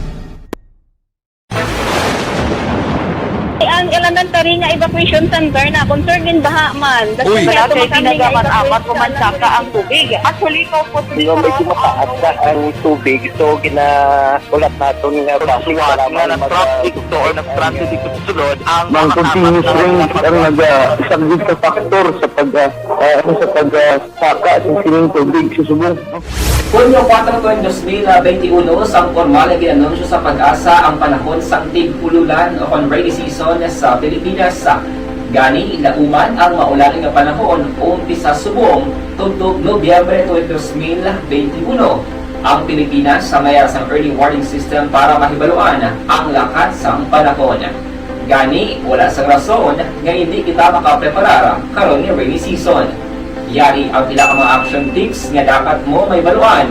Ang elementary nga evacuation center na concern din baha man. Uy, dati pinagaman-amat kumansaka ang tubig. Actually, ikaw po medyo mataas na ang tubig. So, ginaulat natin nga basiwala nga nag-traffic to or nag-traffic dito sa sulod. Ang continuous ring ang nag-subject sa factor sa pagsaka sa sining tubig sa subong. Hunyo 4, 2021, sang formal na ginanunsyo sa Pag-asa ang panahon sa tig-ululan o rainy season sa Pilipinas. Gani, ilauman ang maulan nga panahon umpisa subong tugtog Nobyembre 2021. Ang Pilipinas sa mayroon sang early warning system para mahibaluan ang lakas sang panahon. Gani, wala sang rason nga hindi kita makapreparar karon nga rainy season. Yari ang pila ka mga action tips nga dapat mo may baluan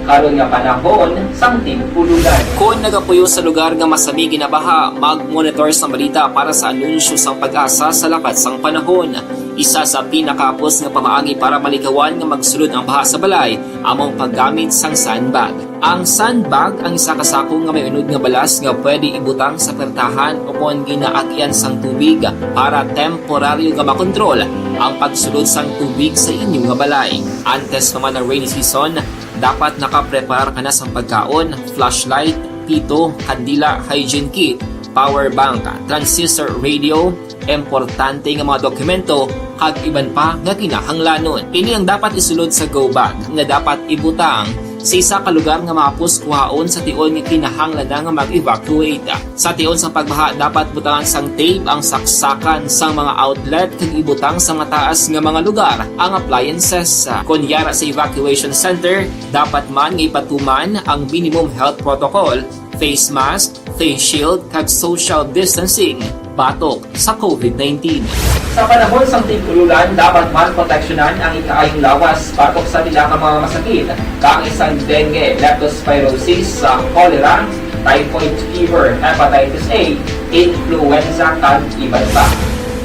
karon nga panahon sang tig-ululan. Kung nagapuyo sa lugar nga masami ginabaha, mag-monitor sa balita para sa anunsyo sang Pag-asa sa lakas sang panahon. Isa sa pinakapos nga pamaagi para malikawan nga magsulod ang baha sa balay, among paggamit sang sandbag. Ang sandbag ang isa kasako nga may unod nga balas nga pwede ibutang sa pertahan upon ginaagyan sang tubig para temporaryo nga makontrol ang pagsulod sang tubig sa inyong nga balay. Antes naman ng rainy season, dapat nakaprepare ka na sa pagkaon, flashlight, pito, kandila, hygiene kit, power bank, transistor radio, importante nga mga dokumento, kag iban pa nga kinahanglanon. Ini ang dapat isulod sa go bag nga dapat ibutang sa isa ka lugar nga mapus kuhaon sa tion nga kinahanglan nga mag-evacuate. Sa tion sa pagbaha dapat butangan sang tape ang saksakan sang mga outlet kag ibutang sa mataas nga mga lugar ang appliances. Kunyara sa evacuation center, dapat man nga ipatuman ang minimum health protocol, face mask, face shield kag social distancing batok sa COVID-19. Sa panahon sang tig-ululan, dapat man proteksyonan ang ikaayong lawas batok sa pila ka mga masakit, kang isang dengue, leptospirosis, cholera, typhoid fever, hepatitis A, influenza, kag iban pa.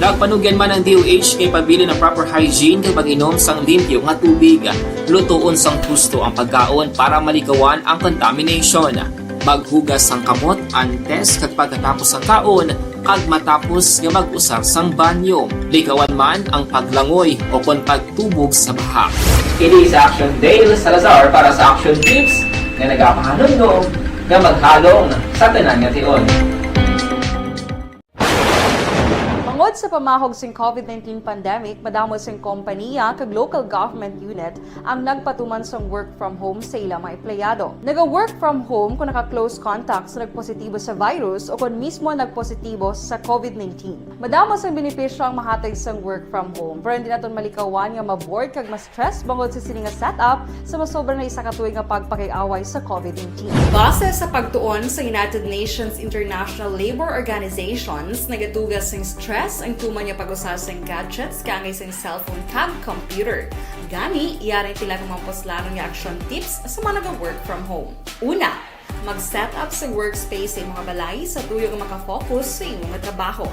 Nagpanugyan man ang DOH kay pabili ng proper hygiene kay pag-inom sang limpyo nga tubig, lutuon sang gusto ang pagkaon para malikawan ang contamination. Maghugas sang kamot antes kag pagkatapos ang kaon, kag matapos nga mag-usar sang banyo. Likawan man ang paglangoy o kon pagtubog sa baha. Kini sa Aksyon Dale Salazar para sa Action Tips nga nagapahanundong nga maghalong sa tanan nga tion. Tungod sa pamahog sing COVID-19 pandemic, madamo sing kompanya kag local government unit ang nagpatuman sang work from home sa ilang mga empleyado. Naga-work from home kung naka-close contacts na nagpositibo sa virus o kung mismo nagpositibo sa COVID-19. Madamo sang benepisyo ang mahatag sang work from home, pero hindi naton malikawan nga maboard kag ma-stress bangod sa sini nga setup sa masobra na isa ka tuig nga pagpakiaway sa COVID-19. Base sa pagtuon sa United Nations International Labor Organizations, nagatugas sing stress ang tuman niya pag-usar sa gadgets kangay sa cellphone kag computer. Gani, iyaring tila ng mga poslanong nga action tips sa mga nag-work from home. Una, mag-set up sa workspace sa mga balay sa tuyo nga makafocus sa imong trabaho.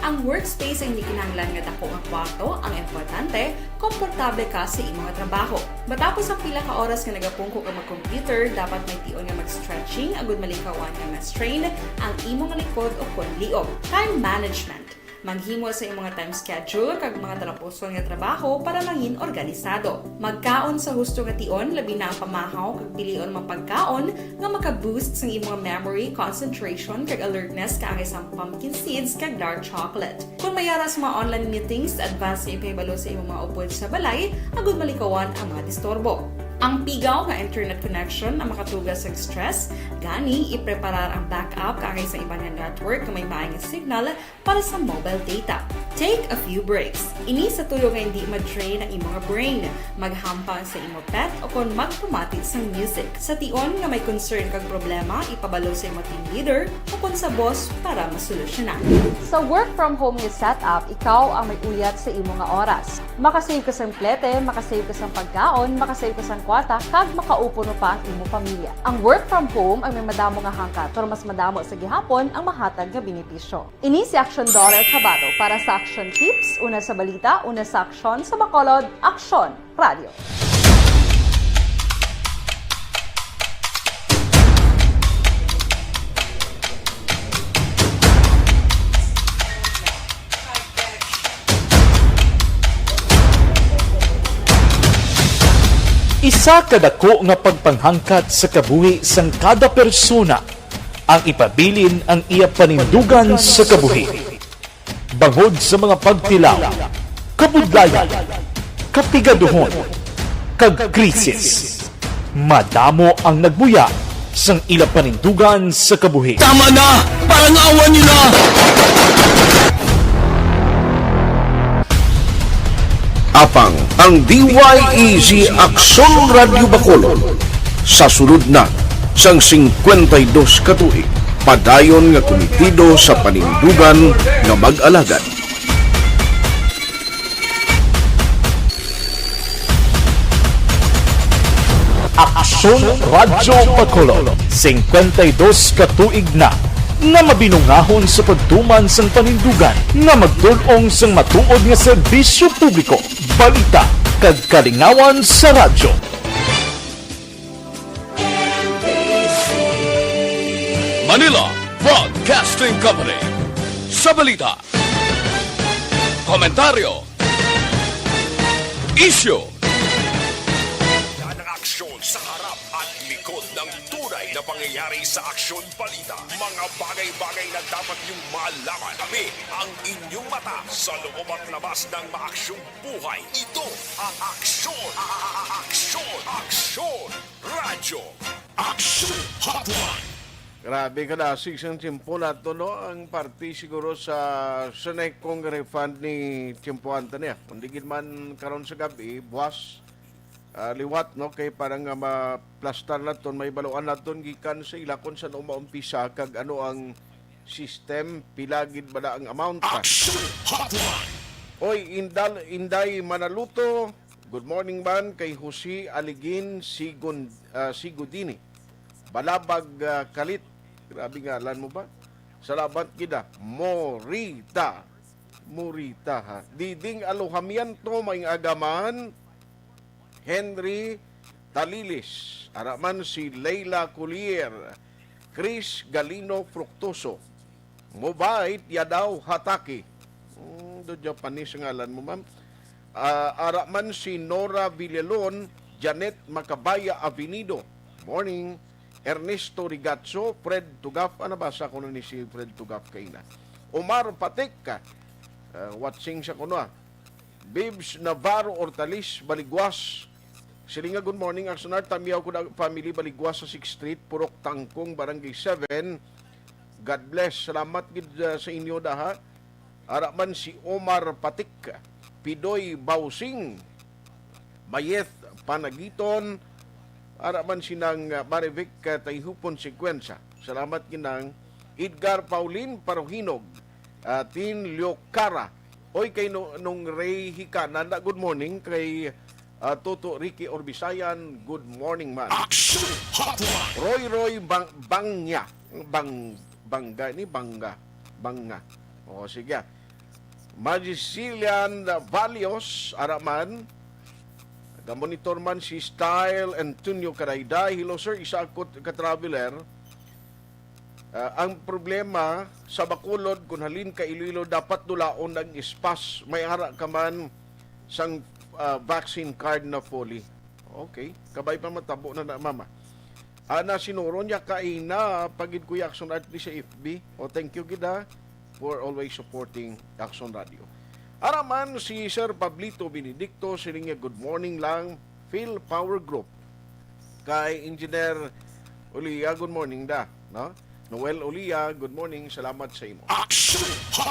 Ang workspace ay hindi kinahanglan nga dako nga kwarto, ang importante, komportable ka sa imong trabaho. Matapos ang pila ka oras nga nagapungko ka mag-computer, dapat may tion nga mag-stretching agud malikawan nga ma-strain ang imong likod o kon liog. Time management. Maghimo sa imong time schedule kag mga talapuson nga trabaho para mangin organisado. Magkaon sa husto nga tion, labi na ang pamahaw kag pilion mang pagkaon nga maka-boost sa imong memory, concentration kag alertness kaangay sang pumpkin seeds kag dark chocolate. Kung mayaras mga online meetings, advance na ipahibalo sa imong mga upod sa balay, agud malikawan ang mga disturbo. Ang pigaw nga internet connection ang makatugas sa stress, gani ipreparar ang backup kaangay sa ibang network nga may maayong signal para sa mobile data. Take a few breaks. Ini sa tuyo nga hindi ma-drain ang imong brain, maghampang sa imong pet o kon magpumatid sa music. Sa tion nga may concern kag problema, ipabalo sa imong team leader o kon sa boss para masolusyonan. Sa work from home nga setup, ikaw ang may uyat sa imong nga oras. Makasave ka sa plete, makasave ka sa pagkaon, makasave ka sa kwarta, kag makaupo no pa ang imong pamilya. Ang work from home ay may madamo nga hangkat, pero mas madamo sa gihapon ang mahatag nga benepisyo. Ini si Aksyon Dollar Cabato para sa Action Tips, una sa balita, una sa aksyon, sa Bacolod, Aksyon Radio. Isa kadako nga pagpanghangkat sa kabuhi sang kada persona ang ipabilin ang iya panindugan sa kabuhi. Bangod sa mga pagtilaw, kabudlayan, kapigaduhon, kag krisis. Madamo ang nagbuya sang ila panindugan sa kabuhi. Tama na! Parang awan niyo na! Apang ang DYEZ Aksyon Radio Bacolod sa sulod na sang 52 katuig padayon nga komitido sa panindugan nga mag-alagad. Aksyon Radio Bacolod 52 katuig na nga mabinungahon sa pagtuman sang panindugan nga magdulong sang matuod nga serbisyo publiko, balita kag kalingawan sa radyo. Manila Broadcasting Company. Sa balita, komentaryo, issue, yan ang aksyon sa harap at likod ng tunay na pangyayari sa aksyon balita. Mga bagay-bagay na dapat niyong malaman. Kami ang inyong mata sa loob at labas ng maaksyong buhay. Ito ang aksyon. Aksyon. Aksyon. Radyo. Aksyon Hotline. Grabe ka na, sigsang timpo na ito, no? Ang party siguro sa Senate Congress Fund ni Timpuan ta niya. Kung digid man karon sa gabi, buwas, liwat, no? Kay parang ma-plastar na ito, may baluan na ito, gikan sa ilakon sa umaumpisa, kag ano ang system, pilagid ba na ang amount ka? Oy, Inday Manaluto, good morning man kay Jose Aligin Sigudini. Balabag Kalit. Grabe nga, alam mo ba? Salamat kita. Morita ha. Diding Alohamiento, may agaman. Henry Talilis. Araman si Leila Collier. Chris Galino Fructuoso. Mobait Yadaw Hataki. Do Japanese ngalan mo, ma'am. Araman si Nora Villalon, Janet Macabaya Avenido. Morning. Ernesto Rigazzo, Fred Tugaf. Ano basa ko na ni si Fred Tugaf kaina? Omar Patek, watching siya ko na. Bibs Navarro Ortalis, Baligwas. Silinga, good morning. Aksonar, tamiyaw ko na family Baligwas sa 6th Street, Purok Tangkong, Barangay 7. God bless. Salamat gid sa inyo daha. Araman si Omar Patik, Pidoy Bausing, Mayeth Panagiton, araman sinang Marivic Tayhopon Sequenza. Salamat kinang Edgar Paulin Paruhinog, Tin Leocara. Oy kay nung Ray Hikanan, good morning kay Toto Ricky Orbisayan, good morning man. Roy Bangya, Bangga ni Banga. O sige. Magicilian Valios Araman. Monitor man si Style Antonio Carayda. Hello sir, isa ako ka-traveler. Ang problema sa Bacolod, kung halin ka Iloilo, dapat dulaon ng ispas. May ara ka man sang vaccine card na fully. Okay. Kabay pa matabo na mama. Ana sinuro niya kaina pagid ko Aksyon at sa FB. O thank you gida for always supporting Aksyon Radio. Araman si Sir Pablito Benedicto, sininga good morning lang, Phil Power Group. Kay Engineer Ulia, good morning da. No? Noel Ulia, good morning, salamat sa imo.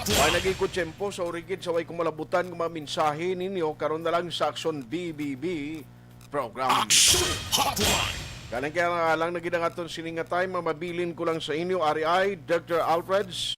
May naging tiyempo sa origid sa way kumalabutan ng mga mensahe ninyo, karon na lang sa Aksyon BBB program. Ganang kaya lang naginangaton sininga time, mabilin ko lang sa inyo, RI, Dr. Alfreds.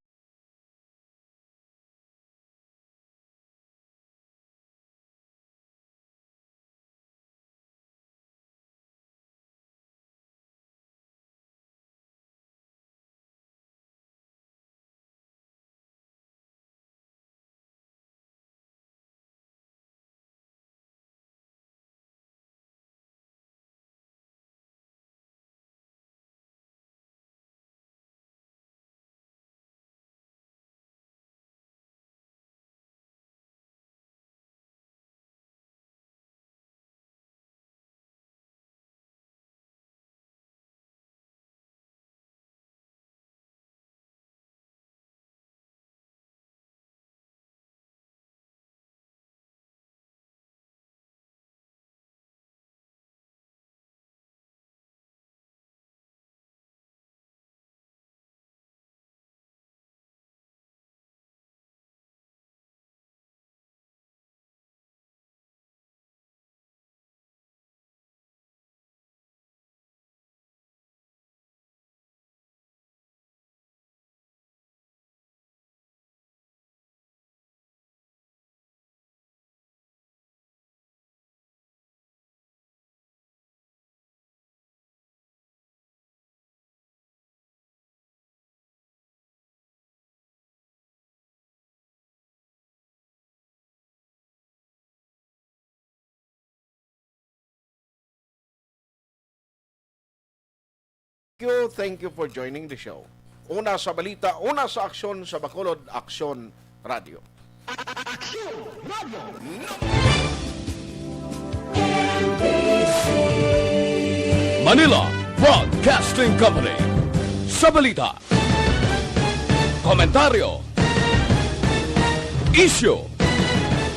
Thank you for joining the show. Una sa balita, una sa aksyon sa Bacolod, Aksyon Radio. Aksyon Radio! Manila Broadcasting Company. Sa balita, komentaryo, issue,